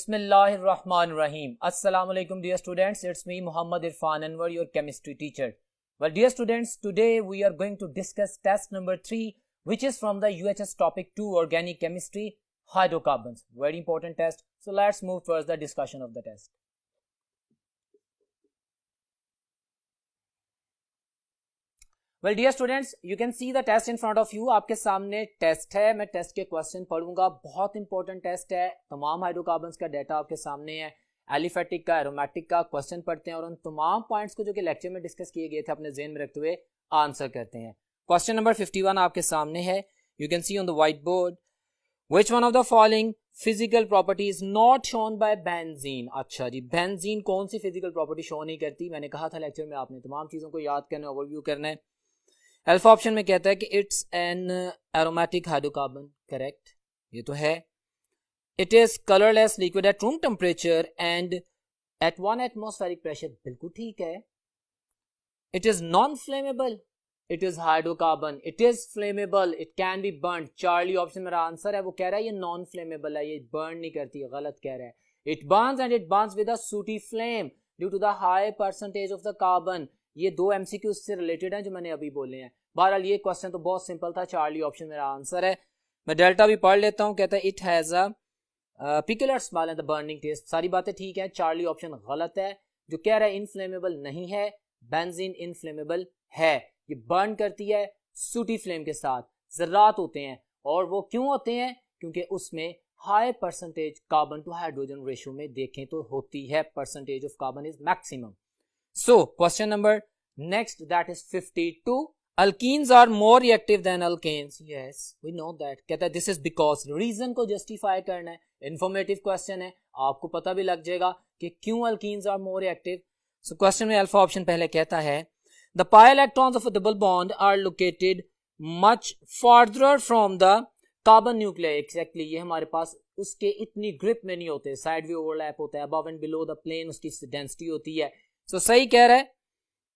Bismillahirrahmanirrahim. Assalamu alaikum dear students. It's me Muhammad Irfan Anwar, your chemistry teacher. Well dear students, today we are going to discuss test number 3, which is from the UHS topic 2 organic chemistry, hydrocarbons. Very important test. So let's move towards the discussion of the test. Well dear students, you can see the test in front of you. आपके सामने test है, मैं test के question पढ़ूंगा. बहुत important test है. तमाम hydrocarbons का डाटा आपके सामने है. एलिफेटिक का, एरोमेटिक का क्वेश्चन पढ़ते हैं और उन तमाम पॉइंट्स को जो कि लेक्चर में डिस्कस किए गए थे अपने ज़हन में रखते हुए आंसर करते हैं. क्वेश्चन नंबर 51 आपके सामने है. You can see on the white board, which one of the following physical property is not shown by benzene. अच्छा जी, बेंजीन कौन सी फिजिकल प्रॉपर्टी शो नहीं करती? मैंने कहा था लेक्चर में आपने तमाम चीज़ों को याद करना, ओवरव्यू करना है. अल्फा ऑप्शन में कहता है कि it's an aromatic hydrocarbon. Correct, ये तो है. It is colourless liquid at room temperature and at 1 atmospheric pressure. बिल्कुल ठीक है. It is non flammable. It is hydrocarbon. It is flammable. It can be burn. Charlie option मेरा answer है. वो कह रहा है ये नॉन फ्लेमेबल है, ये बर्न नहीं करती. गलत कह रहा है. It burns and it burns with a sooty flame due to the high percentage of the carbon. ये दो एमसीक्यू से रिलेटेड हैं जो मैंने अभी बोले हैं. बहरहाल ये क्वेश्चन तो बहुत सिंपल था. चार्ली ऑप्शन मेरा आंसर है. मैं डेल्टा भी पढ़ लेता हूँ. कहता है it has a peculiar smell and the burning taste. सारी बातें ठीक है. चार्ली ऑप्शन गलत है. जो कह रहा है इनफ्लेमेबल नहीं है. बेंजीन इनफ्लेमेबल है. ये बर्न करती है सूटी फ्लेम के साथ. ज़र्रात होते हैं. और वो क्यों होते हैं? क्योंकि उसमें high percentage carbon to hydrogen ratio में देखें तो होती है. Percentage of carbon is maximum. So, question number next, that is 52. Alkenes are more reactive than alkanes. Yes, we know that. कहता है this is because. reason को justify करना है. Informative question है. आपको पता भी लग जाएगा कि क्यों alkenes are more reactive. So, question में alpha option पहले कहता है the pi electrons of a double bond are located much farther from the carbon nuclei. Exactly, ये हमारे पास उसके इतनी grip में नहीं होते. Side view overlap होता है. Above and below the plane उसकी density होती है. So, सही कह रहा है.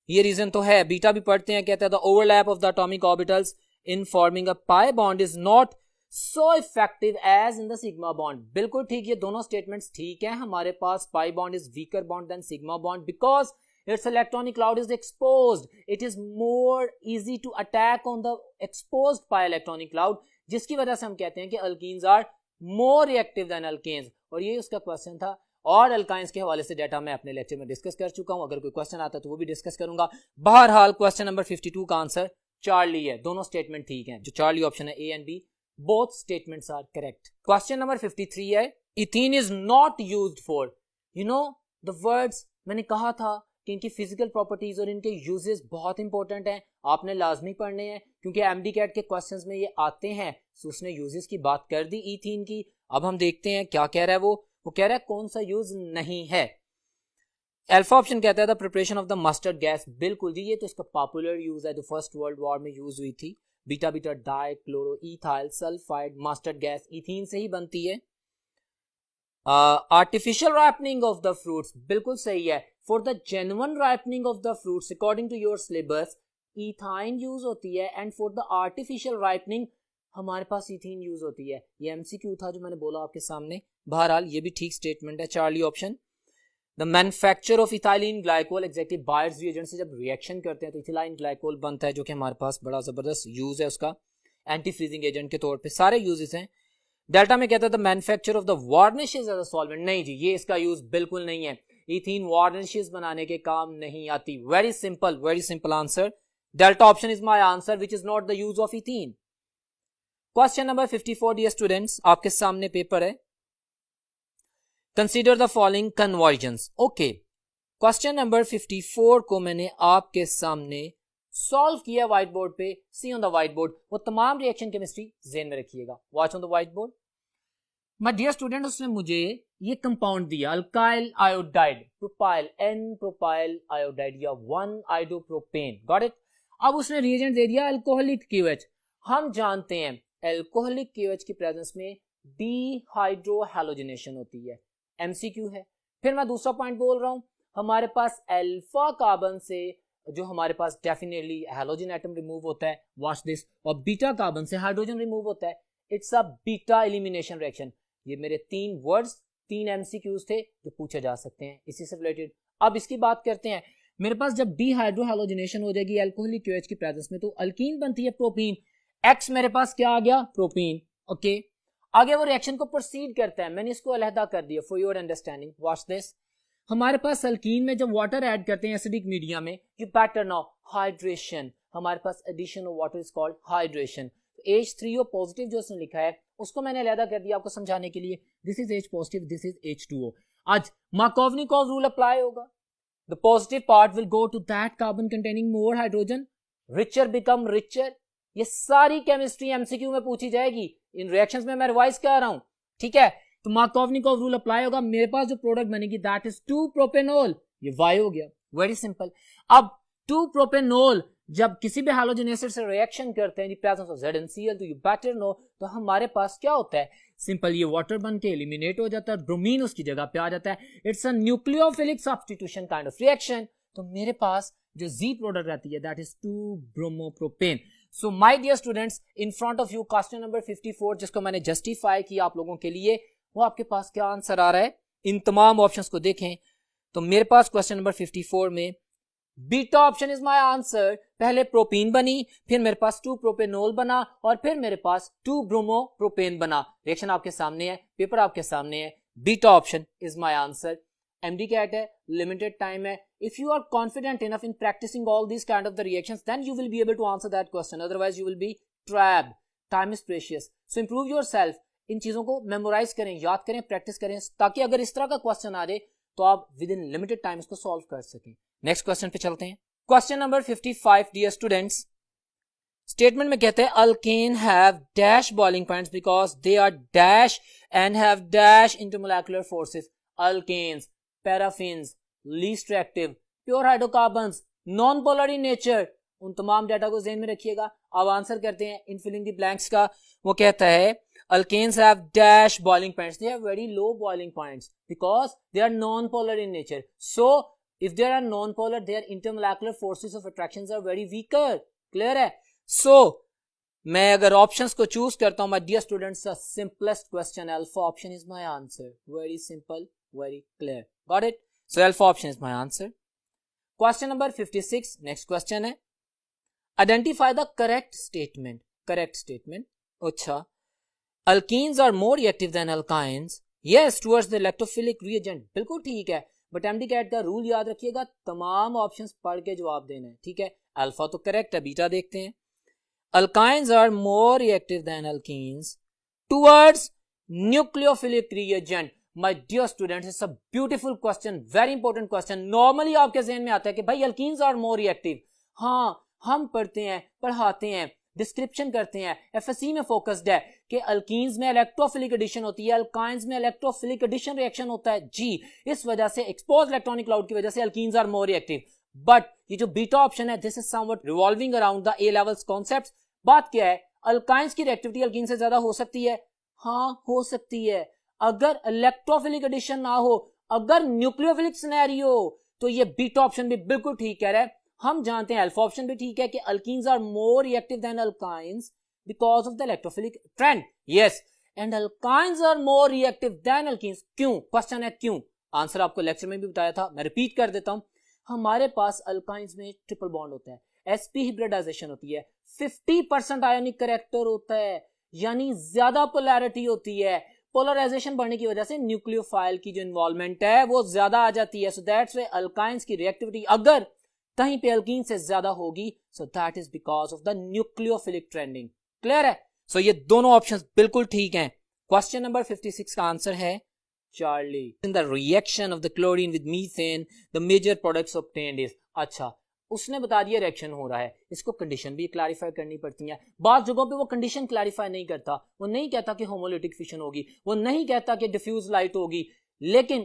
ये रीजन तो है. बीटा भी पढ़ते हैं. कहता है the overlap of the atomic orbitals in forming a pi bond is not so effective as in the sigma bond. बिल्कुल ठीक. ये दोनों स्टेटमेंट्स ठीक है. हमारे पास pi bond is weaker bond than sigma bond because its electronic cloud is exposed. It is more easy to attack on the exposed pi electronic cloud, जिसकी वजह से हम कहते हैं कि alkenes are more reactive then alkanes. और ये उसका क्वेश्चन था. और अल्काइंस के हवाले से डाटा मैं अपने लेक्चर में डिस्कस कर चुका हूं. अगर कोई क्वेश्चन आता है तो वो भी डिस्कस करूंगा. बहरहाल क्वेश्चन नंबर 52 का आंसर चार्ली है. दोनों स्टेटमेंट ठीक हैं. जो चार्ली ऑप्शन है A and B, both statements are correct. Question number 53 है ethene is not used for. You know the words. मैंने कहा था कि इनकी फिजिकल प्रॉपर्टीज और इनके यूजेस बहुत इंपॉर्टेंट हैं. आपने लाजमी पढ़ने हैं क्योंकि एमडी कैट के क्वेश्चंस में ये आते हैं. सो उसने यूजेस की बात कर दी इथीन की. अब हम देखते हैं क्या कह रहा है. वो कह रहा है कौन सा यूज नहीं है. अल्फा ऑप्शन कहता है the preparation of the mustard gas. बिल्कुल जी, ये तो इसका पॉपुलर यूज है जो फर्स्ट वर्ल्ड वॉर में यूज हुई थी. Beta beta dichloro ethyl sulphide mustard gas ethene से ही बनती है. Artificial ripening of the fruits. बिल्कुल सही है. For the genuine ripening of the fruits according to your syllabus ethyne use होती है and for the artificial ripening हमारे पास इथीन यूज होती है. ये एमसीक्यू था जो मैंने बोला आपके सामने. बहरहाल ये भी ठीक स्टेटमेंट है. Charlie option. The manufacture of ethylene glycol. Exactly buyers reagent से जब रिएक्शन करते हैं तो इथिलाइन ग्लाइकोल बनता है जो कि हमारे पास बड़ा जबरदस्त यूज है उसका एंटी फ्रीजिंग एजेंट के तौर पे. सारे यूजेस हैं. डेल्टा में कहता है the manufacture of the varnishes as a solvent. नहीं जी, ये इसका यूज बिल्कुल नहीं है. इथीन वार्निशेस बनाने के काम नहीं आती. Very simple answer. Delta option is my answer which is not the use of ethene. Question number 54 dear students, आपके सामने पेपर है. Consider the following conversions. Okay, question number 54 को मैंने आपके सामने सॉल्व किया व्हाइट बोर्ड पे. See on the white board. वो तमाम रिएक्शन केमिस्ट्री ज़हन में रखिएगा. Watch on the white board. My dear student, उसने मुझे ये कंपाउंड दिया alkyl iodide propyl n propyl iodide या 1 आइडोप्रोपेन. Got it. अब उसने रिएजेंट दे दिया अल्कोहलिक क्यूएच. हम जानते हैं एल्कोहलिक क्यूएच की प्रेजेंस में डीहाइड्रोहैलोजिनेशन होती है. एमसीक्यू है. फिर मैं दूसरा पॉइंट बोल रहा हूं. हमारे पास अल्फा कार्बन से जो हमारे पास डेफिनेटली हैलोजन एटम रिमूव होता है. Watch this. और बीटा कार्बन से हाइड्रोजन रिमूव होता है. It's a beta elimination reaction. ये मेरे 3 वर्ड्स 3 MCQs थे जो पूछे जा सकते हैं इसी से रिलेटेड। अब इसकी बात करते हैं, मेरे पास जब डिहाइड्रोहैलोजिनेशन हो जाएगी अल्कोहलिक QH की प्रेजेंस में तो अल्कीन बनती है प्रोपीन, X मेरे पास क्या आ गया, प्रोपीन। ओके, आगे वो रिएक्शन को प्रोसीड करता है, मैंने इसको अलहदा कर दिया for your understanding. Watch this, हमारे पास अल्कीन में जब वाटर ऐड करते हैं एसिडिक मीडियम में, यू बेटर नाउ हाइड्रेशन, हमारे पास addition of water is called hydration. H3O positive जो उसने लिखा है उसको मैंने अलहदा कर दिया आपको समझाने के लिए, this is H positive, this is H2O। आज मार्कोवनिकोव रूल अप्लाई होगा, the positive part will go to that carbon containing more hydrogen, richer become richer। ये सारी केमिस्ट्री एमसीक्यू में पूछी जाएगी, इन रिएक्शंस में मैं रिवाइज कर रहा हूं, ठीक है। तो मार्कोवनिकोव रूल अप्लाई होगा, मेरे पास जो प्रोडक्ट बनेगी दैट इज 2 प्रोपेनॉल, ये Y हो गया, वेरी सिंपल। अब 2 प्रोपेनॉल जब किसी भी हैलोजन एसिड से रिएक्शन करते हैं इन प्रेजेंस ऑफ ZnCl, तो यू बेटर नो, तो हमारे पास क्या होता है, सिंपल ये वाटर बन के एलिमिनेट हो जाता है, ब्रोमीन उसकी जगह पे आ जाता है, it's a nucleophilic substitution kind of reaction. तो मेरे पास जो Z प्रोडक्ट रहती है that is 2 bromopropane. So my dear students, in front of you question number 54 जिसको मैंने जस्टिफाई किया आप लोगों के लिए, वो आपके पास क्या आंसर आ रहा है, इन तमाम ऑप्शंस को देखें तो मेरे पास क्वेश्चन नंबर 54 में beta option is my answer. पहले प्रोपीन बनी, फिर मेरे पास 2 प्रोपेनॉल बना और फिर मेरे पास 2 ब्रोमोप्रोपेन बना। रिएक्शन आपके सामने है, पेपर आपके सामने है, beta option is my answer. MD CAT है, लिमिटेड टाइम है, if you are confident enough in practicing all this kind of the reactions then you will be able to answer that question, otherwise you will be trapped. Time is precious, so improve yourself, इन चीजों को memorise करें, याद करें, practice करें, ताकि अगर इस तरह का क्वेश्चन आ जाए तो आप विद इन लिमिटेड टाइम इसको सॉल्व कर सकें। नेक्स्ट क्वेश्चन पे चलते हैं, question number 55 dear students. Statement में कहते हैं alkane have dash boiling points because they are dash and have dash intermolecular forces. Alkanes, paraffins, least reactive, pure hydrocarbons, non polar in nature, उन तमाम data को ध्यान में रखिएगा। अब आंसर करते हैं इन फिलिंग द ब्लैंक्स का। वो कहता है alkanes have dash boiling points, they have very low boiling points because they are non-polar in nature. So if they are non-polar, their intermolecular forces of attractions are very weaker. Clear है? So मैं अगर options को choose करता हूँ my dear students, the simplest question alpha option is my answer. Very simple, very clear. Got it? So alpha option is my answer. Question number 56, next question है, identify the correct statement. Correct statement. अच्छा, Alkenes are more reactive than alkynes. Yes, towards the electrophilic reagent. बिल्कुल ठीक है, but MD cat का rule याद रखिएगा, तमाम options पढ़ के जवाब देना है, ठीक है। अल्फा तो करेक्ट है, बीटा देखते हैं। Alkynes are more reactive than alkenes towards nucleophilic reagent. My dear students, it's a beautiful question, very important question. Normally आपके ज़हन में आता है कि भाई alkenes are more reactive. हाँ, हम पढ़ते हैं, पढ़ाते हैं, डिस्क्रिप्शन करते हैं, FSC में फोकस्ड है कि अल्कीन्स में इलेक्ट्रोफिलिक एडिशन होती है, अल्काइंस में इलेक्ट्रोफिलिक एडिशन रिएक्शन होता है जी। इस वजह से एक्सपोज्ड इलेक्ट्रॉनिक क्लाउड की वजह से alkenes are more reactive. But ये जो बीटा ऑप्शन है this is something revolving around the A levels concepts. बात क्या है, अल्काइंस की रिएक्टिविटी अल्कीन से ज्यादा हो सकती है, हाँ हो सकती है, अगर इलेक्ट्रोफिलिक एडिशन ना हो, अगर न्यूक्लियोफिलिक सिनेरियो, तो ये बीटा ऑप्शन भी बिल्कुल ठीक कह रहा है। हम जानते हैं अल्फा ऑप्शन भी ठीक है कि alkenes are more reactive than alkynes because of the electrophilic trend. Yes, and alkynes are more reactive than alkenes. क्यों? क्वेश्चन है क्यों, आंसर आपको लेक्चर में भी बताया था, मैं रिपीट कर देता हूं। हमारे पास अल्काइंस में ट्रिपल बॉन्ड होता है, sp हिब्रिडाइजेशन होती है, 50% आयोनिक कैरेक्टर होता है, यानी ज्यादा पोलैरिटी होती है। पोलराइजेशन बढ़ने की वजह से न्यूक्लियोफाइल की जो इन्वॉल्वमेंट है वो ज्यादा आ जाती है। सो दैट्स व्हाई अल्काइंस की रिएक्टिविटी अगर कहीं पे अल्कीन से ज्यादा होगी, so that is because of the nucleophilic trending. Clear है? सो ये दोनों ऑप्शंस बिल्कुल ठीक हैं। क्वेश्चन नंबर 56 का आंसर है Charlie. In the reaction of the chlorine with methane the major products obtained is. अच्छा, उसने बता दिया रिएक्शन हो रहा है, इसको कंडीशन भी क्लैरिफाई करनी पड़ती है। बात जगहों पे वो कंडीशन क्लैरिफाई नहीं करता, वो नहीं कहता कि होमोलिटिक फिशन होगी, वो नहीं कहता कि डिफ्यूज लाइट होगी, लेकिन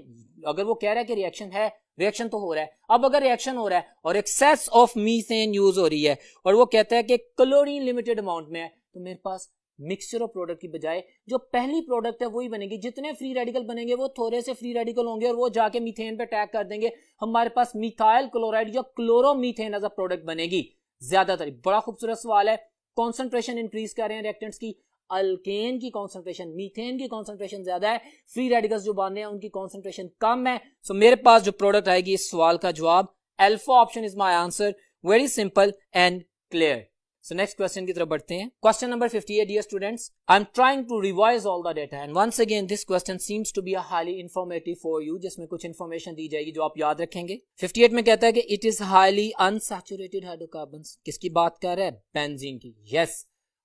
अगर वो कह रहा है कि रिएक्शन है, रिएक्शन तो हो रहा है। अब अगर रिएक्शन हो रहा है और एक्सेस ऑफ मीथेन यूज हो रही है और वो कहता है कि क्लोरीन लिमिटेड अमाउंट में है, तो मेरे पास मिक्सचर ऑफ प्रोडक्ट की बजाय जो पहली प्रोडक्ट है वही बनेगी। जितने फ्री रेडिकल बनेंगे वो थोड़े से फ्री रेडिकल होंगे और वो जाके मीथेन पे अटैक कर देंगे, हमारे पास मिथाइल क्लोराइड या क्लोरोमीथेन एज अ प्रोडक्ट बनेगी ज्यादातर। बड़ा खूबसूरत सवाल है, कॉन्सेंट्रेशन इंक्रीज कर रहे हैं रिएक्टेंट्स की, अल्केन की कॉन्सेंट्रेशन, मीथेन की कॉन्सेंट्रेशन ज्यादा है, फ्री रेडिकल्स जो बने हैं उनकी कॉन्सेंट्रेशन कम है। सो मेरे पास जो प्रोडक्ट आएगी इस सवाल का जवाब alpha option is my answer. Very simple and clear. So next question की तरफ बढ़ते हैं। Question number 58 dear students, I am trying to revise all the data and once again this question seems to be a highly informative for you, जिसमें कुछ information दी जाएगी जो आप याद रखेंगे। 58 में कहता है कि it is highly unsaturated hydrocarbons. किसकी बात कर रहा है? बेंजीन की। Yes,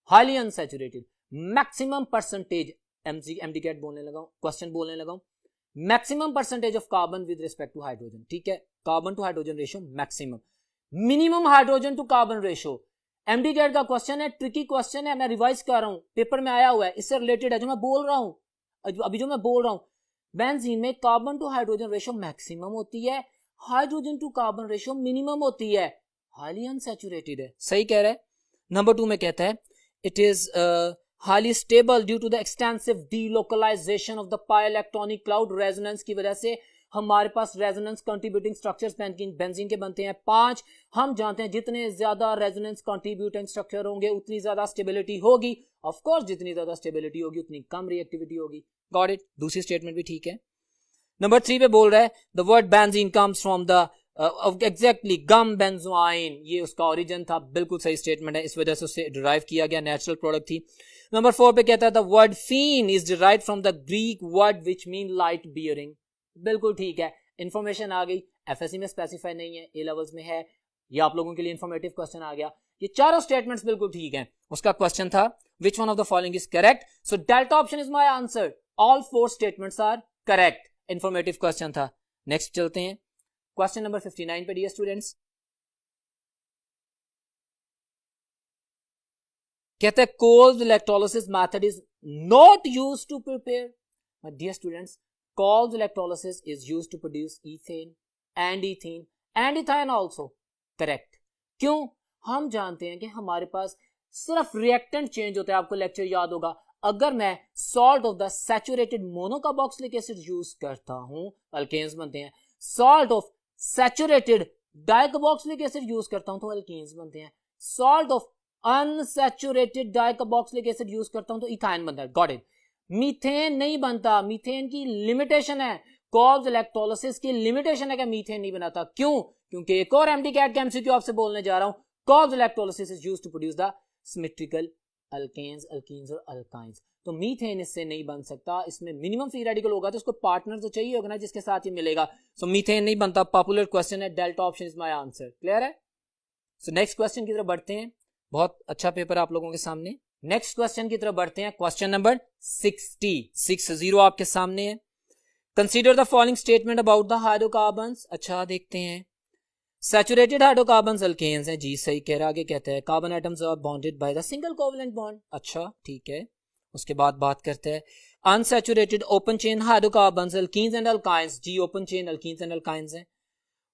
highly unsaturated, maximum percentage, MDCAT बोलने लगा हूं, क्वेश्चन बोलने लगा हूं, maximum percentage of carbon with respect to hydrogen. ठीक है, carbon to hydrogen ratio maximum, minimum hydrogen to carbon ratio. MDCAT का क्वेश्चन है, ट्रिकी क्वेश्चन है, मैं रिवाइज कर रहा हूं, पेपर में आया हुआ है, इससे रिलेटेड है जो मैं बोल रहा हूं अभी, जो मैं बोल रहा हूं। बेंजीन में carbon to hydrogen ratio maximum होती है, hydrogen to carbon ratio minimum होती है, हाईली अनसैचुरेटेड है। सही कह रहा है। नंबर 2 में कहता है it is highly stable due to the extensive delocalization of the pi electronic cloud. Resonance की वजह से हमारे पास रेजोनेंस कंट्रीब्यूटिंग स्ट्रक्चर्स बेंजीन के बनते हैं 5। हम जानते हैं जितने ज्यादा रेजोनेंस कंट्रीब्यूटिंग स्ट्रक्चर होंगे उतनी ज्यादा स्टेबिलिटी होगी। ऑफ कोर्स जितनी ज्यादा स्टेबिलिटी होगी उतनी कम रिएक्टिविटी होगी। Got it. दूसरी स्टेटमेंट भी ठीक है। नंबर 3 पे बोल रहा है the word benzene comes from the exactly gum benzoin, ये उसका ओरिजिन था। बिल्कुल सही स्टेटमेंट है, इस वजह से उससे डिराइव किया गया, नेचुरल प्रोडक्ट थी। नंबर 4 पे कहता है the word phene is derive from the Greek word which mean light bearing. बिल्कुल ठीक है, इंफॉर्मेशन आ गई, एफएससी में स्पेसिफाई नहीं है, ए लेवल्स में है, ये आप लोगों के लिए इंफॉर्मेटिव क्वेश्चन आ गया। ये चारों स्टेटमेंट्स बिल्कुल ठीक हैं। उसका क्वेश्चन था which one of the following is correct. So delta option is my answer, all 4 statements are correct. Informative question था। नेक्स्ट चलते हैं क्वेश्चन नंबर 59 पे डियर स्टूडेंट्स। कहते हैं cold electrolysis method is not used to prepare. My dear students, cold electrolysis is used to produce ethane and ethene and ethane also. Correct. क्यों? हम जानते हैं कि हमारे पास सिर्फ रिएक्टेंट चेंज होता है। आपको लेक्चर याद होगा, अगर मैं salt of the saturated monocarboxylic acid use करता हूं, अल्केन्स बनते हैं। Salt of saturated dicarboxylic acid use करता हूं तो अल्केन्स बनते हैं। Salt of unsaturated dicarboxylic acid use करता हूं तो इथाइन बनता है। Got it. मीथेन नहीं बनता, मीथेन की लिमिटेशन है, कोल्ड इलेक्ट्रोलिसिस की लिमिटेशन है कि मीथेन नहीं बनाता। क्यों? क्योंकि एक और एमडीकेट का एमसीक्यू आपसे बोलने जा रहा हूं, cold electrolysis is used to produce the symmetrical alkanes, alkenes और अल्काइंस। तो मीथेन इससे नहीं बन सकता, इसमें मिनिमम फ्री रेडिकल होगा तो उसको पार्टनर तो चाहिए होगा ना जिसके साथ ये मिलेगा। सो मीथेन नहीं बनता। पॉपुलर क्वेश्चन है, delta option is my answer. Clear है। सो नेक्स्ट क्वेश्चन की तरफ बढ़ते हैं। बहुत अच्छा पेपर आप लोगों के सामने। नेक्स्ट क्वेश्चन की तरफ बढ़ते हैं। क्वेश्चन नंबर 60 आपके सामने है। Consider the following statement about the hydrocarbons. अच्छा देखते हैं। सैचुरेटेड हाइड्रोकार्बन्स अल्केन्स हैं। जी सही कह रहा। आगे कहते हैं carbon atoms are bonded by the single covalent bond. अच्छा ठीक है। उसके बाद बात करते हैं unsaturated open chain hydrocarbons alkenes and alkynes. जी open chain alkenes and alkynes हैं।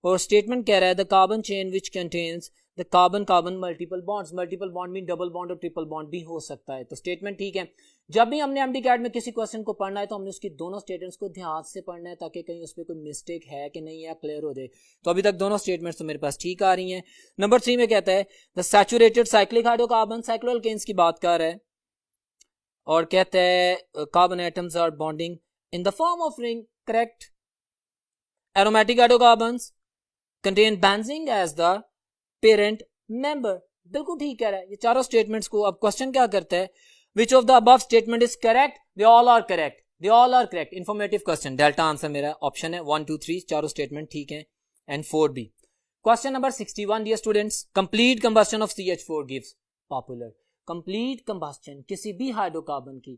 और स्टेटमेंट कह रहा है the carbon chain which contains the carbon carbon multiple bonds. Multiple bond mean double bond और ट्रिपल बॉन्ड भी हो सकता है। तो स्टेटमेंट ठीक है। जब भी हमने एमडीकेट में किसी क्वेश्चन को पढ़ना है तो हमने उसकी दोनों स्टेटमेंट्स को ध्यान से पढ़ना है ताकि कहीं उस पर कोई मिस्टेक है कि नहीं है क्लियर हो जाए। तो अभी तक दोनों स्टेटमेंट्स तो मेरे पास ठीक आ रही हैं। नंबर 3 में कहता है the saturated cyclic hydrocarbon cycloalkanes की बात कर रहा है और कहता है carbon atoms are bonding in the form of ring. Correct. Aromatic hydrocarbons contain benzene as the parent member। बिल्कुल ठीक कह रहा है। ये चारों स्टेटमेंट्स को अब क्वेश्चन क्या करता है, which of the above statement is correct? They all are correct. They all are correct. Informative question. Delta answer मेरा ऑप्शन है 1 2 3 चारों स्टेटमेंट ठीक है and 4B। Question number 61 dear students. Complete combustion of CH4 gives. Popular complete combustion किसी भी hydrocarbon की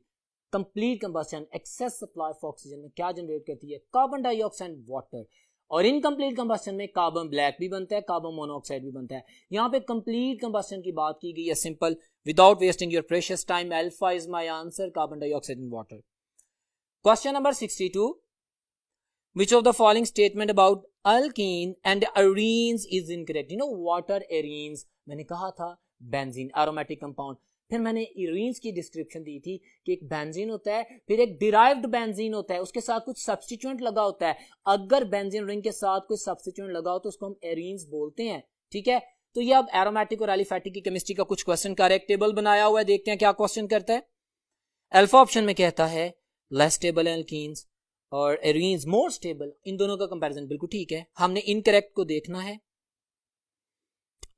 complete combustion excess supply of oxygen में क्या जनरेट करती है? Carbon dioxide water. और इनकम्प्लीट कंबस्शन में कार्बन ब्लैक भी बनता है, कार्बन मोनोऑक्साइड भी बनता है। यहाँ पे कंप्लीट कंबस्शन की बात की गई है। Simple, without wasting your precious time, alpha is my answer, carbon dioxide and water. Question number 62, which of the following statement about alkene and arenes is incorrect? You know what are arenes? मैंने कहा था benzene aromatic compound. फिर मैंने arenes की description दी थी कि एक benzene होता है, फिर एक डिराइव्ड बेंजीन होता है, उसके साथ कुछ सब्स्टिट्यूएंट लगा होता है। अगर बेंजीन रिंग के साथ कोई सब्स्टिट्यूएंट लगा हो तो उसको हम एरीन्स बोलते हैं। ठीक है। तो ये अब एरोमेटिक और एलिफेटिक की केमिस्ट्री का कुछ क्वेश्चन का एक टेबल बनाया हुआ है। देखते हैं क्या क्वेश्चन करता है। अल्फा ऑप्शन में कहता है लेस स्टेबल एल्कीन्स और एरीन्स मोर स्टेबल, इन दोनों का कंपैरिजन बिल्कुल ठीक है, हमने इनकरेक्ट को देखना है।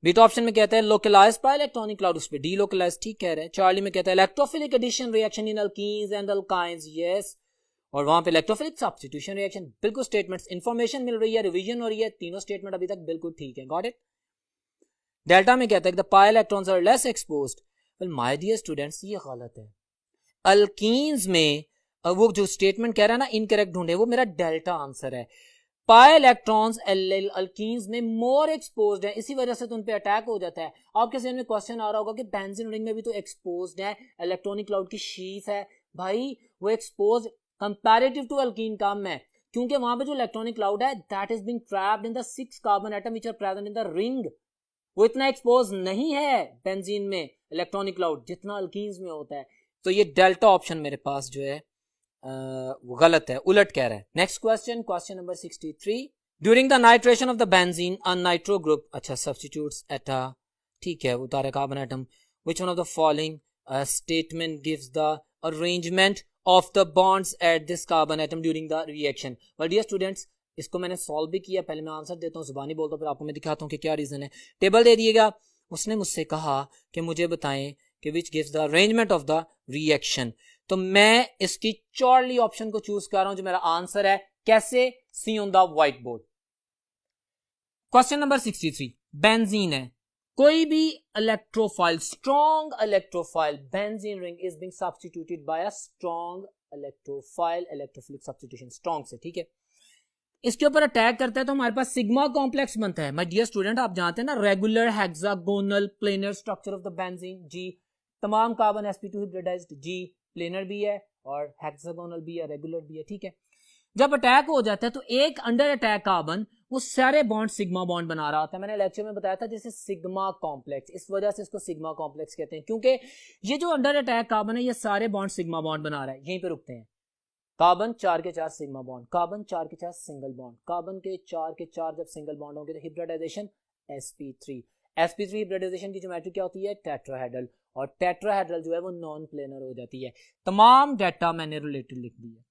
बीटा ऑप्शन में कहता है लोकलाइज्ड बाय इलेक्ट्रॉनिक क्लाउड, उस पे डी लोकलाइज्ड ठीक कह रहे हैं। चार्ली में कहता है electrophilic addition reaction in alkenes and alkynes, yes, और वहां पे इलेक्ट्रोफिलिक सब्स्टिट्यूशन रिएक्शन, बिल्कुल स्टेटमेंट्स, इंफॉर्मेशन मिल रही है, रिवीजन हो रही है, तीनों स्टेटमेंट अभी तक बिल्कुल ठीक है, गॉट इट। डेल्टा में कहता है the pi electrons are less exposed, well my dear students ये गलत है। अल्कीन्स में वो जो स्टेटमेंट कह रहा है ना इनकरेक्ट ढूंढे, वो मेरा डेल्टा आंसर है। पाई इलेक्ट्रॉन्स अल्कीन्स में मोर एक्सपोज्ड है, इसी वजह से तो उन पे अटैक हो जाता है। आपके ज़हन में क्वेश्चन आ रहा होगा कि बेंजीन रिंग में भी तो एक्सपोज्ड है, इलेक्ट्रॉनिक क्लाउड की शीफ है, भाई वो एक्सपोज कंपैरेटिव टू अल्कीन कम है, क्योंकि वहां पे जो इलेक्ट्रॉनिक क्लाउड है that is being trapped in the 6 carbon atom which are present in the ring, वो इतना एक्सपोज नहीं है बेंजीन में इलेक्ट्रॉनिक क्लाउड जितना अल्कीन्स में होता है। तो ये डेल्टा ऑप्शन मेरे पास जो है वो गलत है, उलट कह रहा है। Next question, question number 63, during the nitration of the benzene a nitro group, अच्छा सब्स्टिट्यूट्स एटा, ठीक है, उतारे carbon atom, which one of the following statement gives the arrangement of the bonds at this carbon atom during the reaction. Well dear students इसको मैंने solve भी किया, पहले मैं आंसर देता हूँ, जुबानी बोलता हूँ, फिर आपको मैं दिखाता हूँ कि क्या रीजन है। टेबल दे दिएगा, उसने मुझसे कहा कि मुझे बताएं कि which gives the arrangement of the reaction, तो मैं इसकी चार्ली ऑप्शन को चूज कर रहा हूं जो मेरा आंसर है। कैसे? See on the white board. Question number 63, benzene है, कोई भी electrophile, strong electrophile benzene ring is being substituted by a strong electrophile, electrophilic substitution, strong से, ठीक है। इसके ऊपर अटैक करता है तो हमारे पास सिग्मा कॉम्प्लेक्स बनता है। माय डियर स्टूडेंट आप जानते हैं ना regular hexagonal planar structure of the benzene, जी, तमाम कार्बन sp2 हिब्रिडाइज्ड, जी, प्लेनर भी है और हेक्सागोनल भी है, रेगुलर भी है, ठीक है। जब अटैक हो जाता है तो एक अंडर अटैक कार्बन वो सारे बॉन्ड सिग्मा बॉन्ड बना रहा होता है। मैंने लेक्चर में बताया था जैसे सिग्मा कॉम्प्लेक्स, इस वजह से इसको सिग्मा कॉम्प्लेक्स कहते हैं, क्योंकि ये जो अंडर अटैक कार्बन है ये सारे बॉन्ड सिग्मा बॉन्ड बना रहा है, यहीं पे रुकते हैं। कार्बन 4 के 4 सिग्मा बॉन्ड, कार्बन 4 के 4 सिंगल बॉन्ड, कार्बन के 4 के 4 जब सिंगल बॉन्ड होंगे तो हिब्रिडाइजेशन sp3, sp3 हिब्रिडाइजेशन की ज्योमेट्री क्या होती है? टेट्राहेड्रल, और टेट्राहेड्रल जो है वो नॉन प्लेनर हो जाती है। तमाम डाटा मैंने रिलेटेड लिख दिया।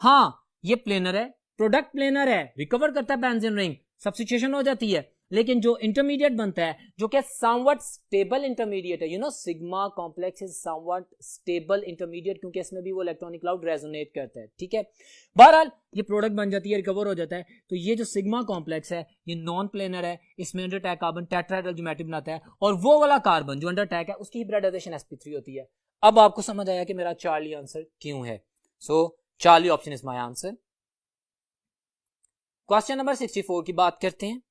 हाँ ये प्लेनर है, प्रोडक्ट प्लेनर है, रिकवर करता है बेंजीन रिंग, सब्स्टिट्यूशन हो जाती है, लेकिन जो इंटरमीडिएट बनता है जो कि समवट स्टेबल इंटरमीडिएट है, you know sigma complex is somewhat stable intermediate, क्योंकि इसमें भी वो इलेक्ट्रॉनिक क्लाउड रेजोनेट करता है, ठीक है। बहरहाल ये प्रोडक्ट बन जाती है, रिकवर हो जाता है। तो ये जो सिग्मा कॉम्प्लेक्स है ये नॉन प्लेनर है, इसमें under attack carbon tetrahedral geometry बनाता है, और वो वाला कार्बन जो अंडर अटैक है उसकी हिब्रिडाइजेशन sp3 होती है। अब आपको समझ आया कि मेरा चार्ली आंसर क्यों है। So Charlie option is my answer. Question number 64 की बात करते हैं।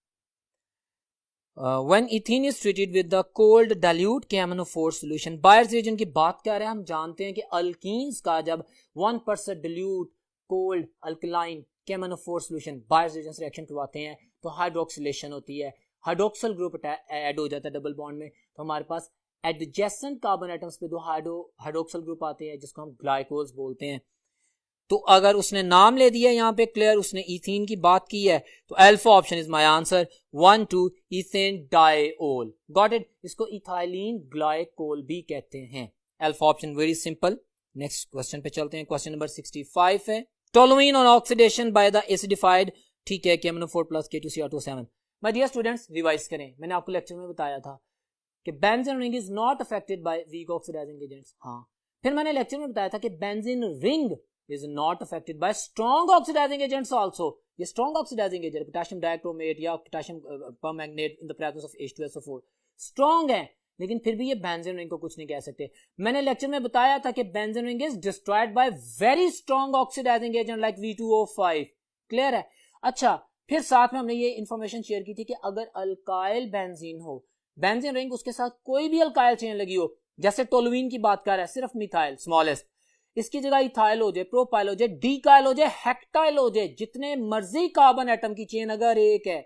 When ethene is treated with the cold dilute KMnO4 solution, buyers reagent की बात कर रहे हैं। हम जानते हैं कि अल्कीन्स का जब 1% dilute cold alkaline KMnO4 solution buyers reagent reaction करवाते हैं तो हाइड्रोक्सिलेशन होती है, हाइड्रोक्सल ग्रुप ऐड हो जाता है डबल बॉन्ड में, तो हमारे पास एडजेसेंट कार्बन एटम्स पे दो हाइड्रोक्सल ग्रुप आते हैं जिसको हम ग्लाइकोल्स बोलते हैं। तो अगर उसने नाम ले दिया यहाँ पे क्लियर, उसने इथीन की बात की है, तो alpha option is my answer 1,2 ethane diol, got it. इसको इथाइलिन ग्लाइकोल भी कहते हैं। Alpha option very simple. Next question पे चलते हैं। क्वेश्चन नंबर 65 है, toluene on oxidation by the acidified, ठीक है, KMnO4 plus K2Cr2O7। My dear students revise करें, मैंने आपको लेक्चर में बताया था कि benzene ring is not affected by weak oxidizing agents. हाँ, फिर मैंने लेक्चर में बताया था कि benzene ring is not affected by strong oxidizing agents also. ये strong oxidizing agent potassium dichromate या potassium permanganate in the presence of H2SO4 strong है, लेकिन फिर भी ये बेंजीन रिंग को कुछ नहीं कह सकते। मैंने लेक्चर में बताया था कि benzene ring is destroyed by very strong oxidizing agent like V2O5, clear है। अच्छा, फिर साथ में हमने ये इंफॉर्मेशन शेयर की थी कि अगर अल्काइल बेंजीन हो, बेंजीन रिंग उसके साथ कोई भी अल्काइल चेन लगी हो, जैसे टोलुइन की बात कर रहा है सिर्फ मिथाइल स्मॉलेस्ट, इसकी जगह इथाइल हो जाए, प्रोपाइल हो जाए, डीकाइल हो जाए, हेक्टाइल हो जाए, जितने मर्जी कार्बन एटम की चेन अगर एक है,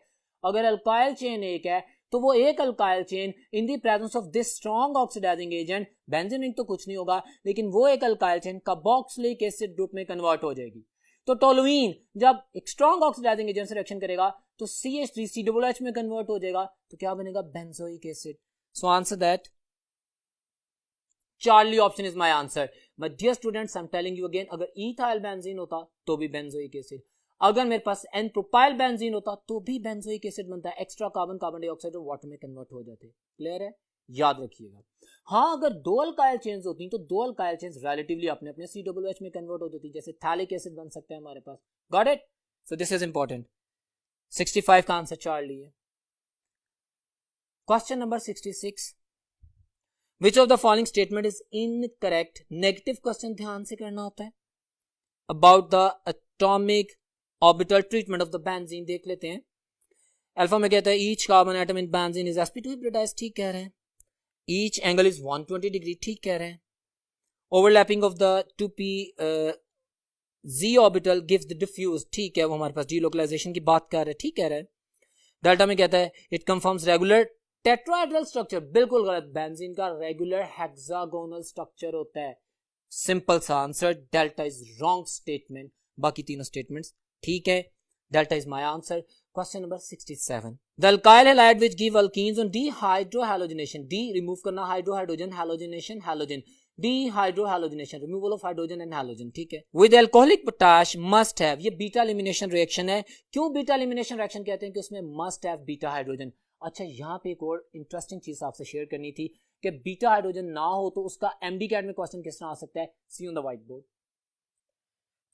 अगर अल्काइल चेन एक है तो वो एक alkyl chain in the presence of this strong oxidizing agent, benzene ring तो कुछ नहीं होगा, लेकिन वो एक alkyl chain carboxylic acid group में कन्वर्ट हो जाएगी। तो टोलुइन जब एक स्ट्रॉन्ग ऑक्सीडाइजिंग एजेंट से रिएक्शन करेगा तो CH3COOH में कन्वर्ट हो जाएगा, तो क्या बनेगा? Benzoic acid. So answer that Charlie option is my answer. But dear students I am telling you again, अगर इथाइल बेंजीन होता तो भी बेंजोइक एसिड, अगर मेरे पास एन प्रोपाइल बेंजीन होता तो भी बेंजोइक एसिड बनता है, एक्स्ट्रा कार्बन कार्बन डाइऑक्साइड और वाटर में कन्वर्ट हो जाते। क्लियर है, याद रखिएगा। हाँ, अगर दो अल्काइल चेन्स होती तो दो अल्काइल चेन्स रिलेटिवली अपने अपने COOH में कन्वर्ट हो जाती, जैसे थैलिक एसिड बन सकता है हमारे पास। Got it? So this is important. 65 का आंसर चार्ली है। Question number 66, which of the following statement is incorrect? Negative question ध्यान से करना होता है। About the atomic orbital treatment of the benzene देख लेते हैं। अल्फा में कहता है each carbon atom in benzene is sp2 hybridized, ठीक कह रहे हैं। ईच एंगल इज 120 डिग्री, ठीक कह रहे हैं। Overlapping of the 2p z orbital gives the diffuse, ठीक है, वो हमारे पास डीलोकलाइजेशन की बात कर रहे हैं, ठीक कह रहे हैं। डेल्टा में कहता है it confirms regular tetrahedral structure, बिल्कुल गलत, बेंजीन का रेगुलर हेक्सागोनल स्ट्रक्चर होता है। सिंपल सा answer, delta is wrong statement, बाकी तीनों स्टेटमेंट्स ठीक है। Delta is my answer. Question number 67, the alkyl halide which give alkenes on dehydrohalogenation, de remove करना hydro hydrogen, halogenation halogen, dehydrohalogenation removal of hydrogen and halogen, ठीक है। With alcoholic potash must have, ये beta elimination reaction है। क्यों beta elimination reaction कहते हैं? कि उसमें मस्ट हैव बीटा हाइड्रोजन। अच्छा, यहाँ पे एक और इंटरेस्टिंग चीज आपसे शेयर करनी थी कि बीटा हाइड्रोजन ना हो तो उसका MD-CAT में क्वेश्चन किस तरह आ सकता है? See on the white board.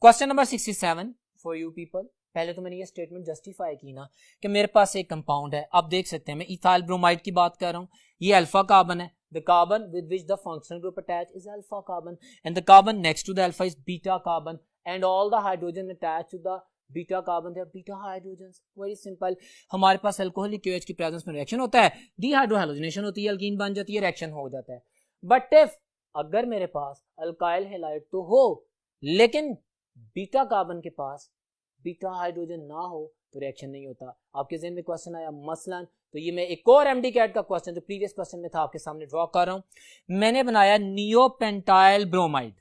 Question number 67 for you people. पहले तो मैंने ये स्टेटमेंट जस्टिफाई की ना कि मेरे पास एक कंपाउंड है, आप देख सकते हैं मैं इथाइल ब्रोमाइड की बात कर रहा हूँ, ये अल्फा कार्बन है, the carbon with which the functional group attach is alpha carbon and the carbon next to the alpha is beta carbon and all the hydrogen attach to the beta carbon, they are beta hydrogens. Very simple, हमारे पास alcoholic OH की presence में reaction होता है, डीहाइड्रोहैलोजिनेशन होती है, alkyne बन जाती है, रिएक्शन हो जाता है। बट इफ अगर मेरे पास अल्काइल हैलाइड तो हो लेकिन बीटा कार्बन के पास बीटा हाइड्रोजन ना हो तो रिएक्शन नहीं होता। आपके ज़हन में क्वेश्चन आया मसलन, तो ये मैं एक और MD-CAT का क्वेश्चन जो प्रीवियस क्वेश्चन में था आपके सामने ड्रॉ कर रहा हूं। मैंने बनाया नियोपेंटाइल ब्रोमाइड,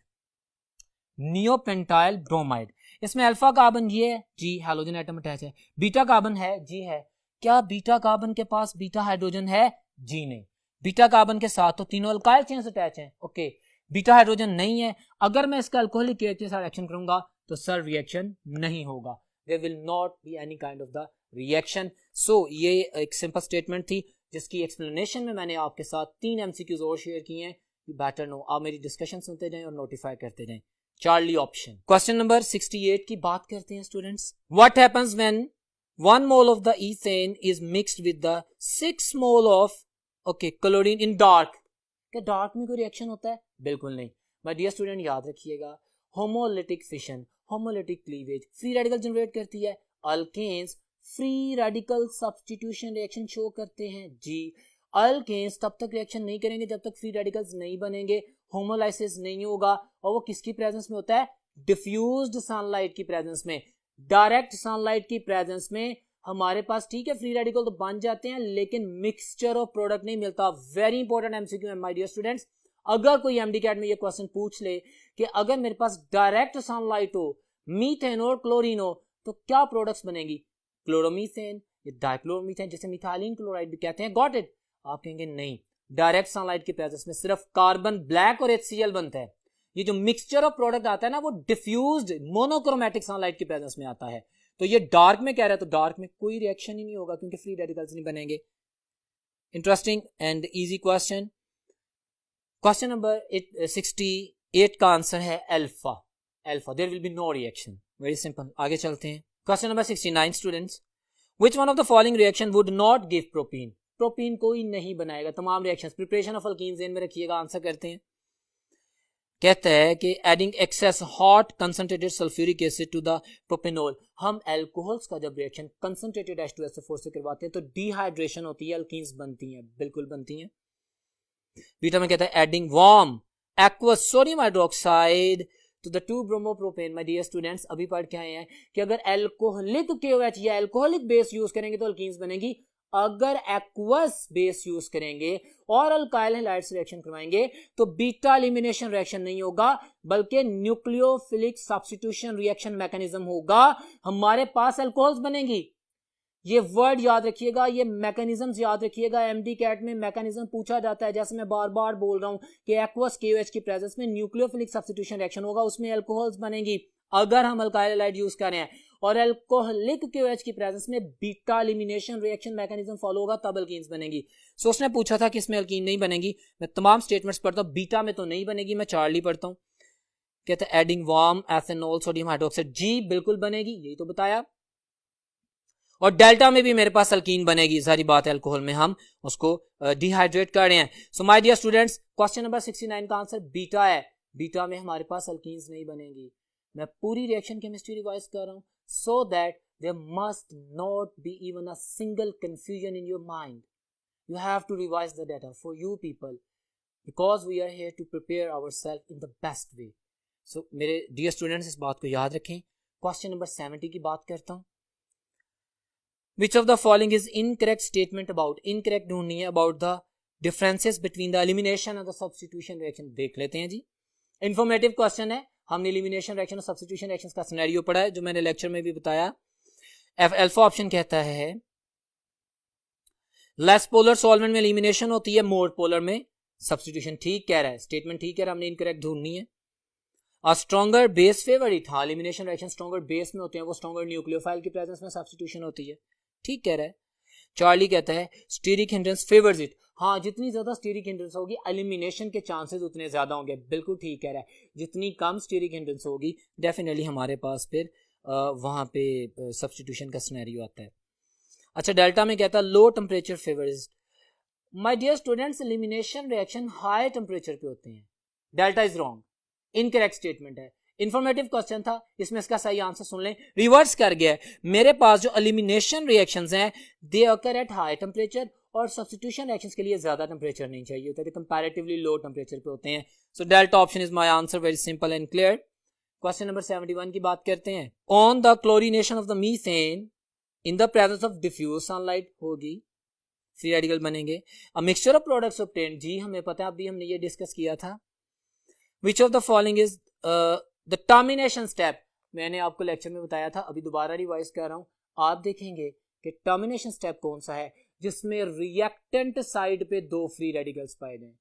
नियोपेंटाइल ब्रोमाइड, इसमें अल्फा कार्बन ये है जी, हैलोजन एटम अटैच है, बीटा कार्बन है जी है। क्या बीटा कार्बन के पास बीटा हाइड्रोजन है? जी नहीं। बीटा कार्बन के साथ तो तीनों अल्काइल चेन्स अटैच हैं, ओके। बीटा हाइड्रोजन नहीं है, अगर मैं इसका अल्कोहलिक OH के साथ रिएक्शन करूंगा तो सर रिएक्शन नहीं होगा, there will not be any kind of the reaction. So ये एक सिंपल स्टेटमेंट थी जिसकी एक्सप्लेनेशन में मैंने आपके साथ 3 MCQs और शेयर किए हैं। यू बेटर नो, आप मेरी डिस्कशन सुनते जाएं और नोटिफाई करते जाएं। Charlie option. क्वेश्चन नंबर 68 की बात करते हैं students. What happens when 1 mole of the ethane is mixed with the 6 mole of chlorine in dark? क्या डार्क में कोई रिएक्शन होता है? बिल्कुल नहीं। माय डियर स्टूडेंट, याद रखिएगा, homolytic fission, homolytic cleavage free radical generate करती है। Alkanes free radical substitution reaction show करते हैं जी। अल्केन्स तब तक रिएक्शन नहीं करेंगे जब तक फ्री रेडिकल्स नहीं बनेंगे, होमोलाइसिस नहीं होगा, और वो किसकी प्रेजेंस में होता है? डिफ्यूज्ड सनलाइट की प्रेजेंस में, डायरेक्ट सनलाइट की प्रेजेंस में हमारे पास, ठीक है, फ्री रेडिकल तो बन जाते हैं लेकिन मिक्सचर ऑफ प्रोडक्ट नहीं मिलता। वेरी इंपॉर्टेंट MCQ है माय डियर स्टूडेंट्स। अगर कोई MD-CAT में ये क्वेश्चन पूछ ले कि अगर मेरे पास डायरेक्ट सनलाइट हो, मीथेन और क्लोरीन हो, तो क्या प्रोडक्ट्स बनेंगी? क्लोरोमीथेन या डाइक्लोरोमीथेन, जिसे मिथाइलिन क्लोराइड भी कहते हैं। Got it? आप कहेंगे नहीं, डायरेक्ट सनलाइट की प्रेजेंस में सिर्फ कार्बन ब्लैक और HCl बनता है। ये जो मिक्सचर ऑफ प्रोडक्ट आता है ना, वो डिफ्यूज्ड मोनोक्रोमैटिक सनलाइट की प्रेजेंस में आता है। तो ये डार्क में कह रहा है तो डार्क में कोई रिएक्शन ही नहीं होगा क्योंकि फ्री रेडिकल्स नहीं बनेंगे। Interesting and easy question. Question number 68 का आंसर है alpha. Alpha, there will be no reaction. Very simple, आगे चलते हैं। Question number 69 students, which one of the following reaction would not give propene? Propene कोई नहीं बनाएगा। तमाम रिएक्शंस, प्रिपरेशन ऑफ अल्कीन्स ज़हन में रखिएगा। आंसर करते हैं। कहता है कि adding excess hot concentrated sulphuric acid to the propanol, हम अल्कोहल्स का जब रिएक्शन कंसंट्रेटेड H2SO4 से करवाते हैं तो डिहाइड्रेशन होती है, अल्कीन्स बनती हैं, बिल्कुल बनती हैं। बीटा में कहता है adding warm aqueous sodium hydroxide to the two bromopropane. My dear students, अभी पढ़ के आए हैं कि अगर अल्कोहलिक KOH या अल्कोहलिक बेस यूज करेंगे तो अल्कीन्स बनेगी, अगर एक्वस बेस यूज करेंगे और अल्काइल हैलाइड्स रिएक्शन करवाएंगे तो बीटा एलिमिनेशन रिएक्शन नहीं होगा बल्कि न्यूक्लियोफिलिक सब्स्टिट्यूशन रिएक्शन मैकेनिज्म होगा, हमारे पास अल्कोहल्स बनेंगी। ये वर्ड याद रखिएगा, ये मैकेनिज्म्स याद रखिएगा। एमडी कैट में मैकेनिज्म पूछा जाता है, जैसे मैं बार बार बोल रहा हूं कि एक्वस KOH की प्रेजेंस में न्यूक्लियोफिलिक सब्स्टिट्यूशन रिएक्शन होगा, उसमें अल्कोहल्स बनेंगी अगर हम अल्काइल हैलाइड यूज कर रहे हैं, और अल्कोहलिक KOH की प्रेजेंस में beta elimination reaction mechanism follow होगा, तब अल्कीन्स बनेगी। सो उसने पूछा था कि इसमें अल्कीन नहीं बनेगी। मैं तमाम स्टेटमेंट्स पढ़ता हूं, बीटा में तो नहीं बनेगी, मैं चार्ली पढ़ता हूं। कहते हैं adding warm ethanol sodium hydroxide, जी बिल्कुल बनेगी, यही तो बताया। और डेल्टा में भी मेरे पास अल्कीन बनेगी, सारी बात है, अल्कोहल में हम उसको डिहाइड्रेट कर रहे हैं। So my dear students, question number 69 का आंसर बीटा है। बीटा में हमारे पास अल्कीन्स नहीं बनेगी। मैं पूरी रिएक्शन केमिस्ट्री रिवाइज कर रहा हूं so that there must not be even a single confusion in your mind. You have to revise the data for you people because we are here to prepare ourselves in the best way. So मेरे dear students, इस बात को याद रखें। Question number 70 की बात करता हूं। Which of the following is incorrect statement about, incorrect ढूंढनी है, about the differences between the elimination and the substitution reaction। देख लेते हैं जी, इंफॉर्मेटिव क्वेश्चन है। हमने एलिमिनेशन रिएक्शन और सब्स्टिट्यूशन रिएक्शंस का सिनेरियो पढ़ा है, जो मैंने लेक्चर में भी बताया। अल्फा ऑप्शन कहता है लेस पोलर सॉल्वेंट में एलिमिनेशन होती है, मोर पोलर में सब्स्टिट्यूशन। ठीक कह रहा है, स्टेटमेंट ठीक है, हमने इनकरेक्ट ढूंढनी है। A stronger base favorite, हाँ एलिमिनेशन रिएक्शन स्ट्रॉन्गर बेस में होते हैं, वो स्ट्रॉन्गर न्यूक्लियोफाइल की प्रेजेंस में सब्स्टिट्यूशन होती है। ठीक कह रहा है। चार्ली कहता है स्टीरिक हिंड्रेंस फेवर्स इट, हाँ जितनी ज्यादा स्टीरिक हिंड्रेंस होगी एलिमिनेशन के चांसेस उतने ज्यादा होंगे। बिल्कुल ठीक कह रहा है, जितनी कम स्टीरिक हिंड्रेंस होगी डेफिनेटली हमारे पास फिर वहां पे सब्स्टिट्यूशन का सिनेरियो आता है। अच्छा, डेल्टा में कहता है low temperature favours. My dear students, elimination reaction high temperature पे होते हैं। Delta is wrong, incorrect statement है। इंफॉर्मेटिव क्वेश्चन था, इसमें इसका सही आंसर सुन लें, रिवर्स कर गया है। मेरे पास जो एलिमिनेशन रिएक्शंस हैं दे अकर एट हाई टेम्परेचर, और सब्स्टिट्यूशन रिएक्शंस के लिए ज्यादा टेम्परेचर नहीं चाहिए होता है, कंपैरेटिवली लो टेम्परेचर पे होते हैं। So delta option is my answer, very simple and clear. Question number 71 की बात करते हैं। On the chlorination of the methane in the presence of diffuse sunlight होगी, फ्री रेडिकल बनेंगे। A mixture of products obtained, जी हमें पता है, अभी हमने ये डिस्कस किया था। Which of the following is the termination step, मैंने आपको लेक्चर में बताया था, अभी दोबारा रिवाइज कर रहा हूं। आप देखेंगे कि टर्मिनेशन स्टेप कौन सा है जिसमें रिएक्टेंट साइड पे दो फ्री रेडिकल्स पाए जाएं।